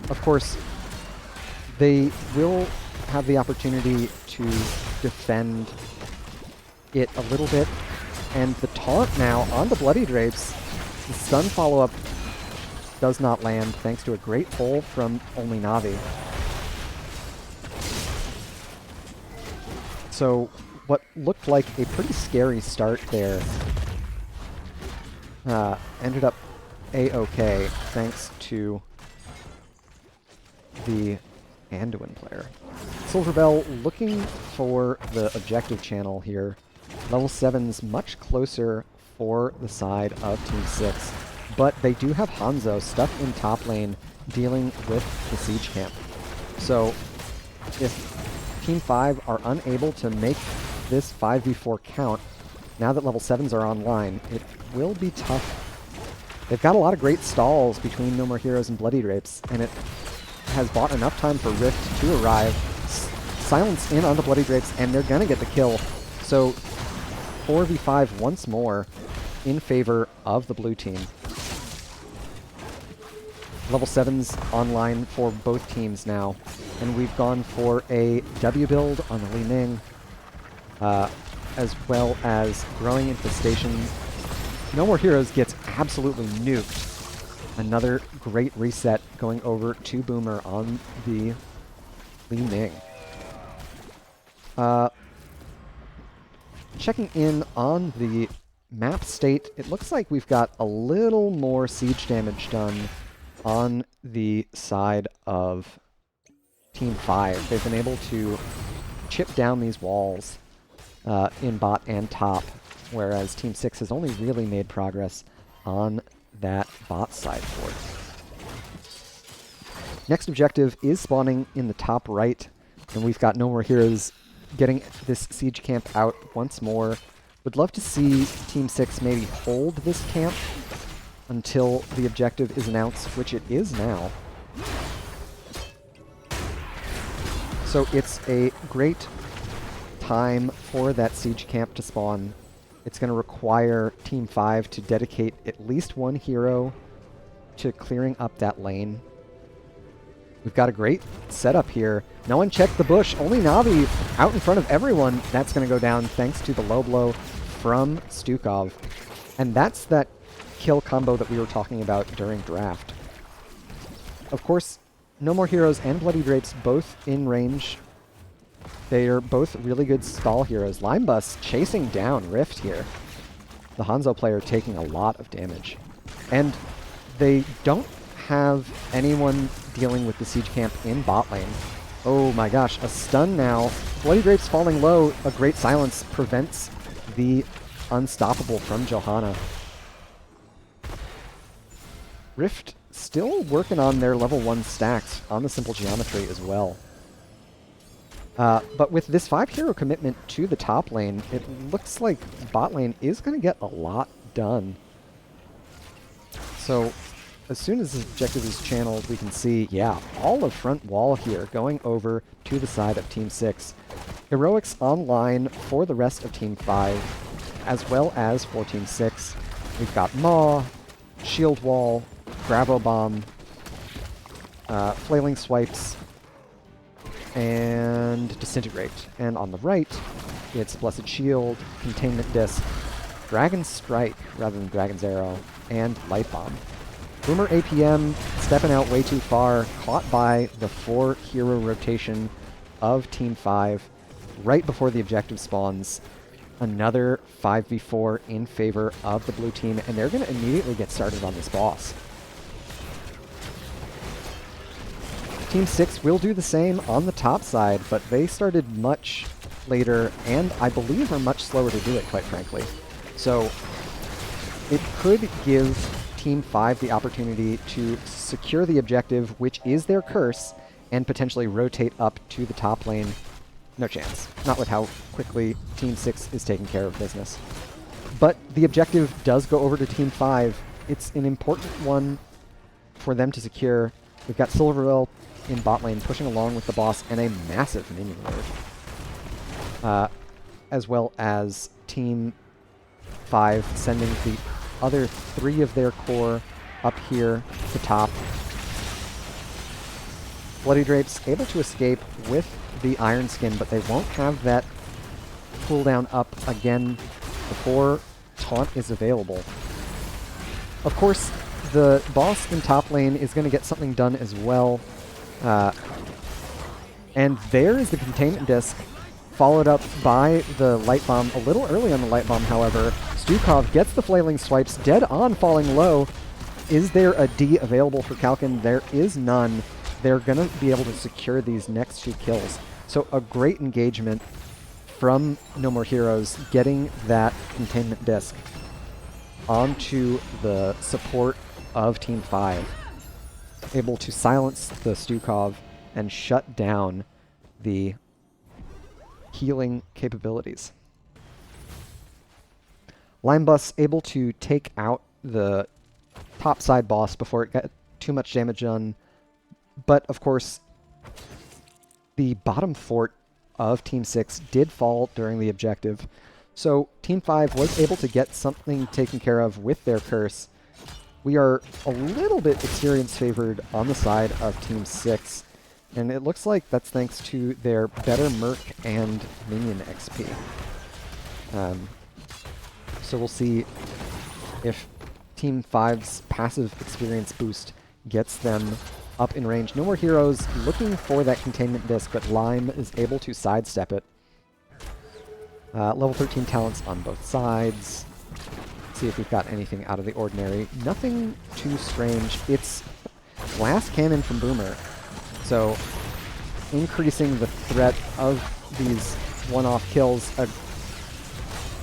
Of course, they will have the opportunity to defend it a little bit. And the taunt now on the Bloody Drapes. The stun follow-up does not land thanks to a great pull from Only Navi. So what looked like a pretty scary start there ended up a-okay thanks to the Anduin player. Silverbell looking for the objective channel here. Level 7's much closer for the side of Team 6, but they do have Hanzo stuck in top lane dealing with the siege camp. So if Team 5 are unable to make this 5v4 count, now that level 7s are online, it will be tough. They've got a lot of great stalls between No More Heroes and Bloody Drapes, and it has bought enough time for Rift to arrive. Silence in on the Bloody Drapes, and they're going to get the kill. So 4v5 once more in favor of the blue team. Level 7's online for both teams now, and we've gone for a W build on the Li Ning, as well as growing infestation. No More Heroes gets absolutely nuked. Another great reset going over to Boomer on the Li Ning. Checking in on the map state, it looks like we've got a little more siege damage done on the side of Team 5. They've been able to chip down these walls in bot and top, whereas Team 6 has only really made progress on that bot side fort. Next objective is spawning in the top right, and we've got No More Heroes getting this siege camp out once more. Would love to see Team 6 maybe hold this camp until the objective is announced, which it is now. So it's a great time for that siege camp to spawn. It's going to require Team 5 to dedicate at least one hero to clearing up that lane. We've got a great setup here. No one checked the bush. Only Navi out in front of everyone. That's going to go down thanks to the low blow from Stukov. And that's that kill combo that we were talking about during draft. Of course, No More Heroes and Bloody Drapes both in range. They are both really good stall heroes. Limebus chasing down Rift here. The Hanzo player taking a lot of damage. And they don't have anyone dealing with the siege camp in bot lane. Oh my gosh, a stun now. Bloody Drapes falling low. A great silence prevents the unstoppable from Johanna. Rift still working on their level 1 stacks on the simple geometry as well. But with this 5-hero commitment to the top lane, it looks like bot lane is going to get a lot done. So as soon as this objective is channeled, we can see, yeah, all of front wall here going over to the side of Team 6. Heroics online for the rest of Team 5, as well as for Team 6. We've got Maw, Shield Wall, Gravo Bomb, Flailing Swipes, and Disintegrate. And on the right, it's Blessed Shield, Containment Disc, Dragon's Strike rather than Dragon's Arrow, and Light Bomb. Boomer APM stepping out way too far, caught by the 4-hero rotation of Team 5 right before the objective spawns. Another 5v4 in favor of the blue team, and they're going to immediately get started on this boss. Team 6 will do the same on the top side, but they started much later, and I believe are much slower to do it, quite frankly. So it could give Team 5 the opportunity to secure the objective, which is their curse, and potentially rotate up to the top lane. No chance. Not with how quickly Team 6 is taking care of business. But the objective does go over to Team 5. It's an important one for them to secure. We've got Silverwell in bot lane pushing along with the boss and a massive minion wave. As well as Team 5 sending the other 3 of their core up here to top. Bloody Drapes able to escape with the Iron Skin, but they won't have that cooldown up again before Taunt is available. Of course, the boss in top lane is going to get something done as well. And there is the Containment Disc, followed up by the Light Bomb. A little early on the Light Bomb, however. Stukov gets the Flailing Swipes, dead on, falling low. Is there a D available for Kalkin? There is none. They're going to be able to secure these next 2 kills. So a great engagement from No More Heroes, getting that Containment Disc onto the support of Team 5. Able to silence the Stukov and shut down the healing capabilities. Limebus able to take out the topside boss before it got too much damage done But, of course, the bottom fort of Team 6 did fall during the objective. So Team 5 was able to get something taken care of with their curse. We are a little bit experience favored on the side of Team 6. And it looks like that's thanks to their better Merc and Minion XP. So we'll see if Team 5's passive experience boost gets them up in range. No more heroes looking for that containment disc, but Lime is able to sidestep it. Level 13 talents on both sides. See if we've got anything out of the ordinary. Nothing too strange. It's Blast Cannon from Boomer. So increasing the threat of these one-off kills. A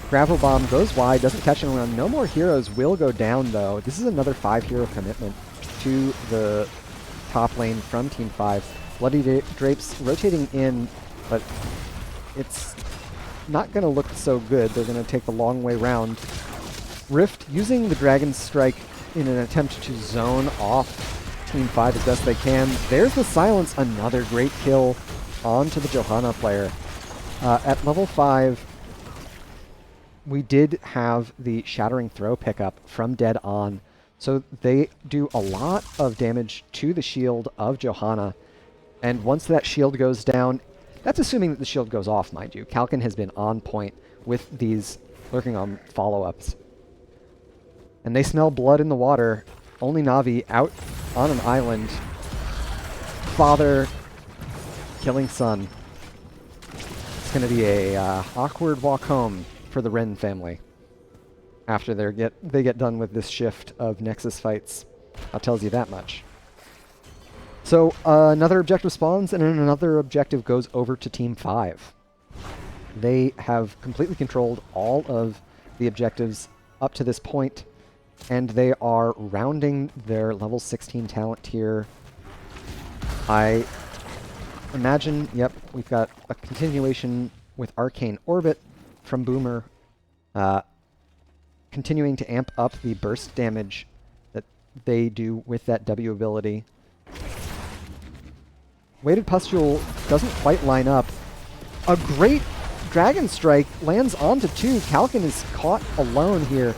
Gravel Bomb goes wide, doesn't catch anyone. No more heroes will go down, though. This is another 5-hero commitment to the top lane from Team 5. Bloody Drapes rotating in, but it's not going to look so good. They're going to take the long way round. Rift using the Dragon Strike in an attempt to zone off Team 5 as best they can. There's the silence, another great kill onto the Johanna player. At level 5, we did have the Shattering Throw pickup from Dead On, so they do a lot of damage to the shield of Johanna, and once that shield goes down, that's assuming that the shield goes off, mind you. Kalkin has been on point with these lurking on follow-ups. And they smell blood in the water. Only Na'Vi out on an island. Father killing son. It's going to be a awkward walk home for the Ren family after they get done with this shift of Nexus fights. That tells you that much. So another objective spawns, and then another objective goes over to Team 5. They have completely controlled all of the objectives up to this point, and they are rounding their level 16 talent tier. I imagine, yep, we've got a continuation with Arcane Orbit from Boomer, continuing to amp up the burst damage that they do with that W ability. Weighted Pustule doesn't quite line up. A great Dragon Strike lands onto 2. Kalkin is caught alone here.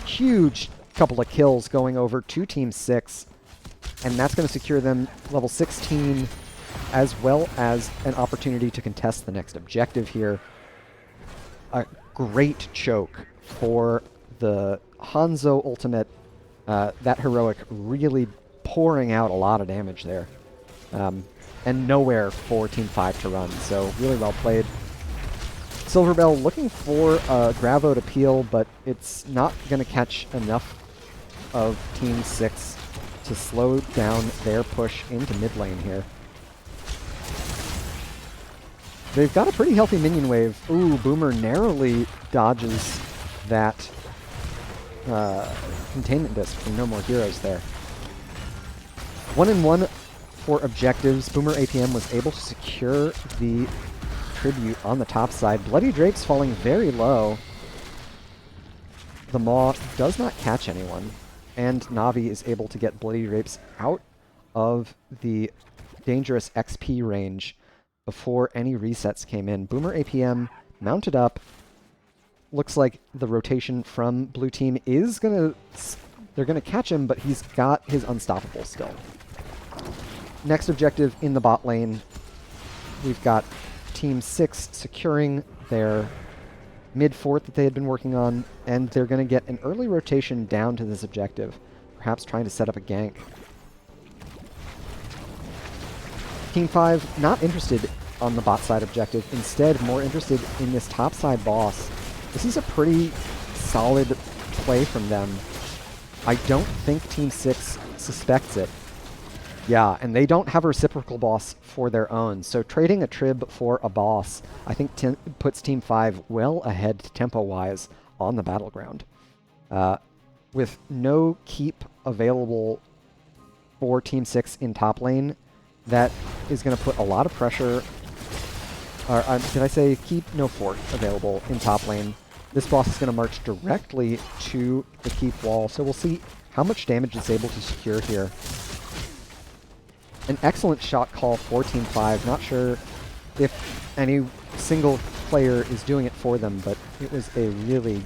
Huge couple of kills going over to Team 6. And that's going to secure them level 16, as well as an opportunity to contest the next objective here. A great choke for the Hanzo ultimate. That heroic really pouring out a lot of damage there. And nowhere for Team 5 to run, so really well played. Silverbell looking for a Gravo to peel, but it's not going to catch enough of Team 6 to slow down their push into mid lane here. They've got a pretty healthy minion wave. Ooh, Boomer narrowly dodges that containment disc from No More Heroes there. 1-in-1 for objectives. Boomer APM was able to secure the tribute on the top side. Bloody Drapes falling very low. The Maw does not catch anyone, and Na'Vi is able to get Bloody Drapes out of the dangerous XP range before any resets came in. Boomer APM mounted up. Looks like the rotation from blue team is they're gonna catch him, but he's got his unstoppable still. Next objective in the bot lane, we've got Team 6 securing their mid fort that they had been working on, and they're going to get an early rotation down to this objective, perhaps trying to set up a gank. Team 5 not interested on the bot side objective, instead more interested in this top side boss. This is a pretty solid play from them. I don't think Team 6 suspects it. Yeah, and they don't have a reciprocal boss for their own, so trading a Trib for a boss, I think puts Team 5 well ahead tempo-wise on the battleground. With no keep available for Team 6 in top lane, that is going to put a lot of pressure. Did I say keep? No fort available in top lane. This boss is going to march directly to the keep wall, so we'll see how much damage it's able to secure here. An excellent shot call for Team 5. Not sure if any single player is doing it for them, but it was a really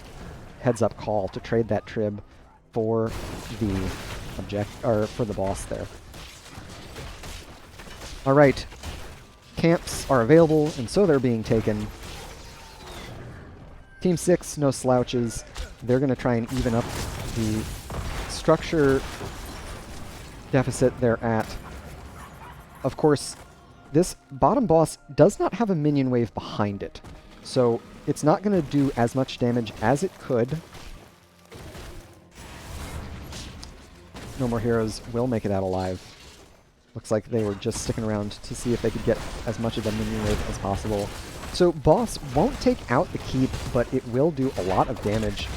heads-up call to trade that trib for the boss there. All right, camps are available, and so they're being taken. Team 6, no slouches. They're going to try and even up the structure deficit they're at. Of course, this bottom boss does not have a minion wave behind it, so it's not going to do as much damage as it could. No More Heroes will make it out alive. Looks like they were just sticking around to see if they could get as much of the minion wave as possible. So boss won't take out the keep, but it will do a lot of damage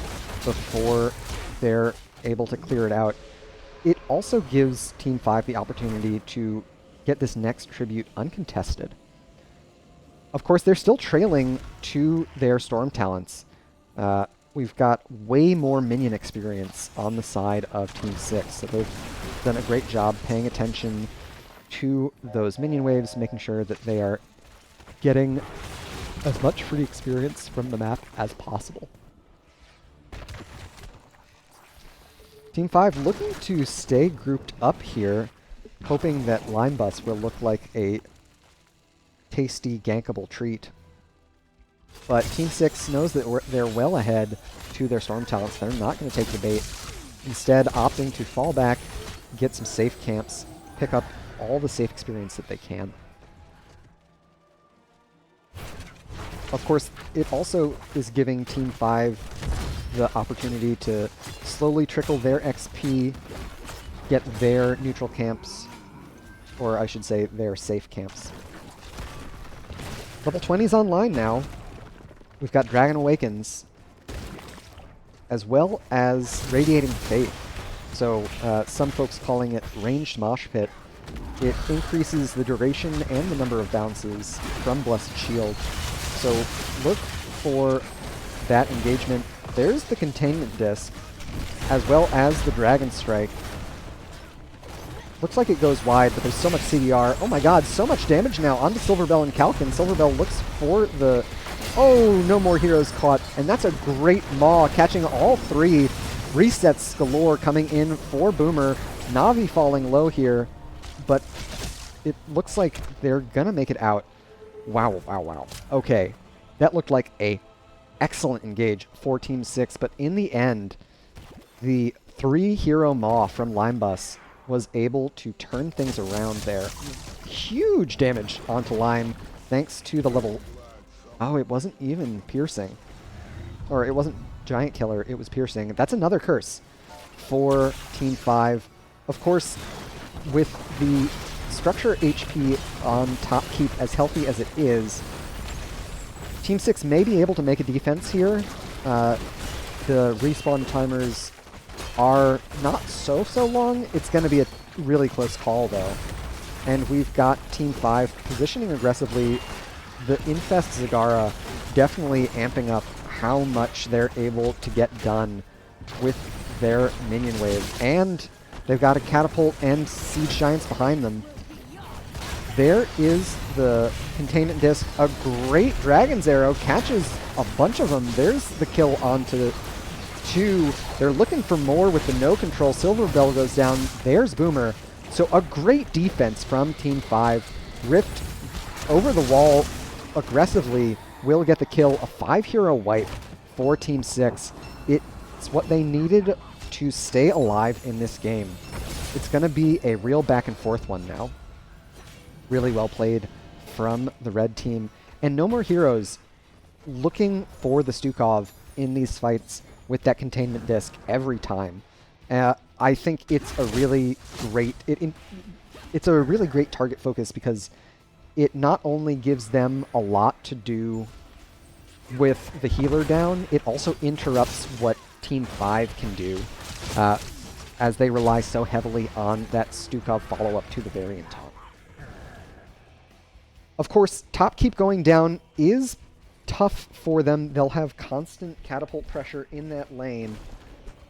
before they're able to clear it out. It also gives Team 5 the opportunity to get this next tribute uncontested. Of course, they're still trailing to their Storm Talents. We've got way more minion experience on the side of Team 6, so they've done a great job paying attention to those minion waves, making sure that they are getting as much free experience from the map as possible. Team 5 looking to stay grouped up here, hoping that Line Bus will look like a tasty, gankable treat. But Team 6 knows that they're well ahead to their Storm Talents. They're not going to take the bait. Instead, opting to fall back, get some safe camps, pick up all the safe experience that they can. Of course, it also is giving Team 5 the opportunity to slowly trickle their XP, get their neutral camps, or I should say their safe camps. Level 20's online now. We've got Dragon Awakens, as well as Radiating Faith. So some folks calling it Ranged Mosh Pit. It increases the duration and the number of bounces from Blessed Shield. So look for that engagement. There's the Containment Disc, as well as the Dragon Strike. Looks like it goes wide, but there's so much CDR. Oh my god, so much damage now onto Silverbell and Kalkin. Silverbell looks for the... Oh, No More Heroes caught, and that's a great maw, catching all three. Resets galore coming in for Boomer. Navi falling low here, but it looks like they're gonna make it out. Wow, wow, wow. Okay, that looked like a excellent engage for Team 6, but in the end, the 3-hero maw from Limebus was able to turn things around there. Huge damage onto Lime, thanks to the level... Oh, it wasn't even piercing. Or it wasn't Giant Killer, it was piercing. That's another curse for Team 5. Of course, with the structure HP on top keep as healthy as it is, Team 6 may be able to make a defense here. The respawn timers are not so long. It's going to be a really close call, though. And we've got Team 5 positioning aggressively. The Infest Zagara definitely amping up how much they're able to get done with their minion wave. And they've got a Catapult and Siege Giants behind them. There is the Containment Disc. A great Dragon's Arrow catches a bunch of them. There's the kill onto 2. They're looking for more with the no control. Silverbell goes down. There's Boomer. So a great defense from Team 5. Rift over the wall aggressively will get the kill. A 5-hero wipe for Team 6. It's what they needed to stay alive in this game. It's going to be a real back and forth one now. Really well played from the red team. And No More Heroes looking for the Stukov in these fights with that Containment Disc every time. I think it's a really great... It's a really great target focus because it not only gives them a lot to do with the healer down, it also interrupts what Team 5 can do as they rely so heavily on that Stukov follow-up to the variant top. Of course, top keep going down is tough for them. They'll have constant catapult pressure in that lane.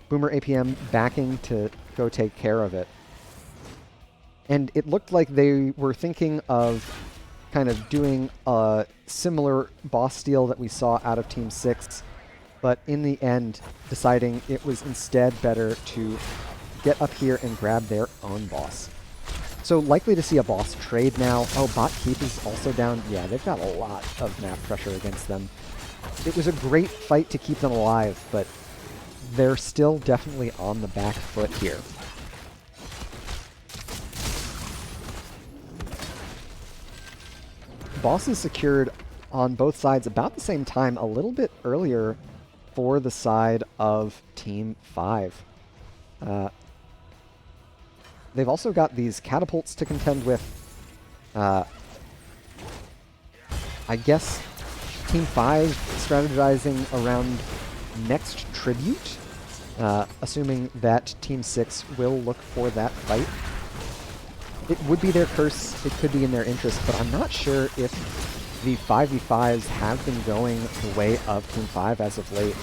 Boomer APM backing to go take care of it. And it looked like they were thinking of kind of doing a similar boss steal that we saw out of Team 6, but in the end deciding it was instead better to get up here and grab their own boss. So likely to see a boss trade now. Oh, bot keep is also down. Yeah, they've got a lot of map pressure against them. It was a great fight to keep them alive, but they're still definitely on the back foot here. Bosses secured on both sides about the same time, a little bit earlier for the side of Team 5. They've also got these catapults to contend with. I guess Team 5 strategizing around next tribute, assuming that Team 6 will look for that fight. It would be their curse, it could be in their interest, but I'm not sure if the 5v5s have been going the way of Team 5 as of late.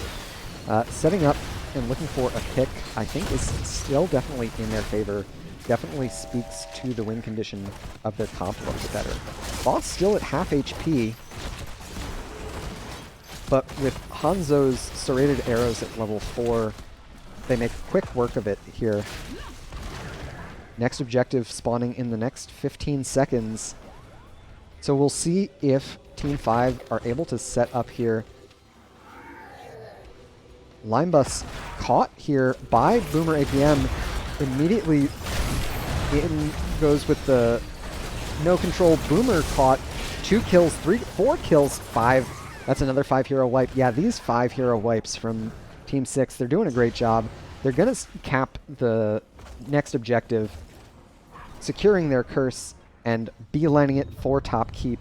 Setting up and looking for a pick, I think, is still definitely in their favor. Definitely speaks to the win condition of their comp a little bit better. Boss still at half HP, but with Hanzo's serrated arrows at level 4, they make quick work of it here. Next objective spawning in the next 15 seconds. So we'll see if Team 5 are able to set up here. Linebus caught here by Boomer APM. Immediately in goes with the no control. Boomer caught 2 kills, 4 kills, 5. That's another 5 hero wipe. Yeah, these 5 hero wipes from Team 6, they're doing a great job. They're going to cap the next objective, securing their curse and beelining it for top keep.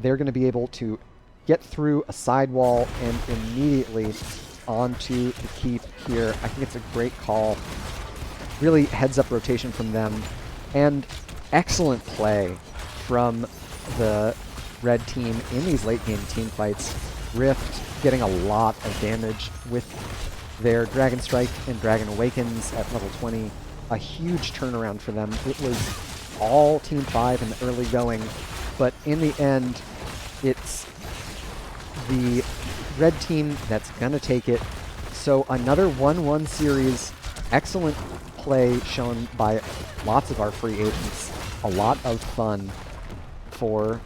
They're going to be able to get through a sidewall and immediately onto the keep here. I think it's a great call. Really heads-up rotation from them. And excellent play from the red team in these late-game team fights. Rift getting a lot of damage with their Dragon Strike and Dragon Awakens at level 20. A huge turnaround for them. It was all Team 5 in the early going, but in the end, it's the red team that's going to take it. So another 1-1 series. Excellent play shown by lots of our free agents. A lot of fun for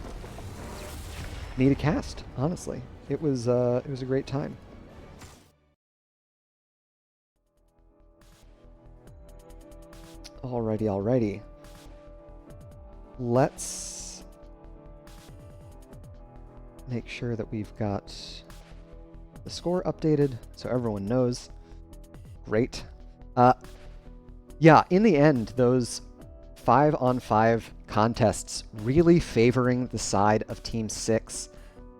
me to cast, honestly. It was a great time. Alrighty. Let's make sure that we've got the score updated so everyone knows. Great. Yeah, in the end, those 5-on-5 contests really favoring the side of Team 6.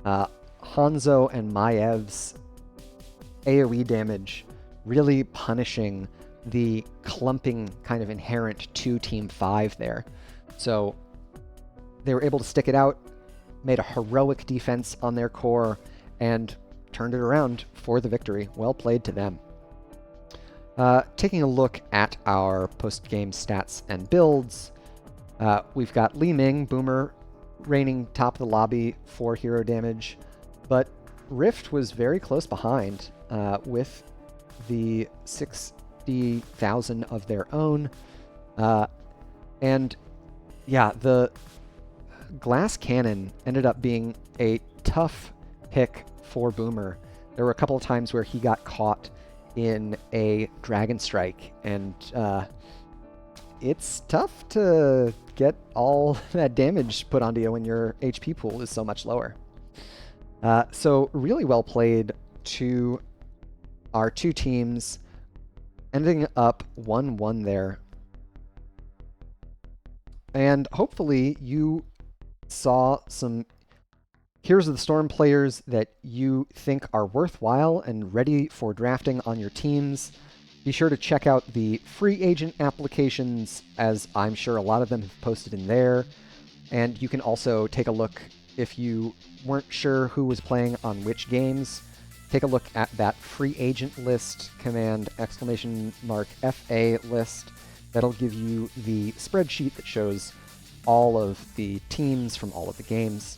Hanzo and Maev's AoE damage really punishing the clumping kind of inherent to Team 5 there. So they were able to stick it out, made a heroic defense on their core, and turned it around for the victory. Well played to them. Taking a look at our post-game stats and builds, we've got Li Ming, Boomer, reigning top of the lobby for hero damage, but Rift was very close behind with the 60,000 of their own. And yeah, the Glass Cannon ended up being a tough pick for Boomer. There were a couple of times where he got caught in a Dragon Strike, and it's tough to get all that damage put onto you when your HP pool is so much lower. So really well played to our two teams, ending up 1-1 there. And hopefully you saw some Heroes of the Storm players that you think are worthwhile and ready for drafting on your teams. Be sure to check out the free agent applications, as I'm sure a lot of them have posted in there. And you can also take a look, if you weren't sure who was playing on which games, take a look at that free agent list, command !FA list, That'll give you the spreadsheet that shows all of the teams from all of the games.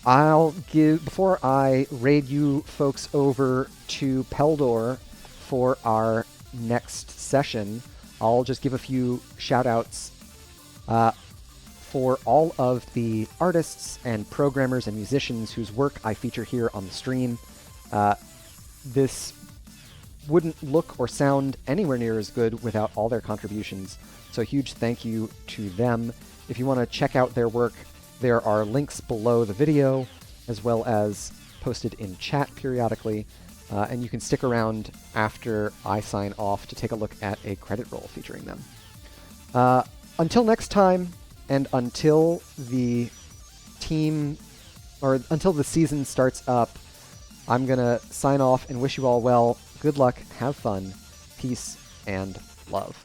Before I raid you folks over to Peldor for our next session, I'll just give a few shout-outs for all of the artists and programmers and musicians whose work I feature here on the stream. This wouldn't look or sound anywhere near as good without all their contributions, so a huge thank you to them. If you want to check out their work, there are links below the video, as well as posted in chat periodically, and you can stick around after I sign off to take a look at a credit roll featuring them. Until next time, and until the season starts up, I'm going to sign off and wish you all well. Good luck, have fun, peace, and love.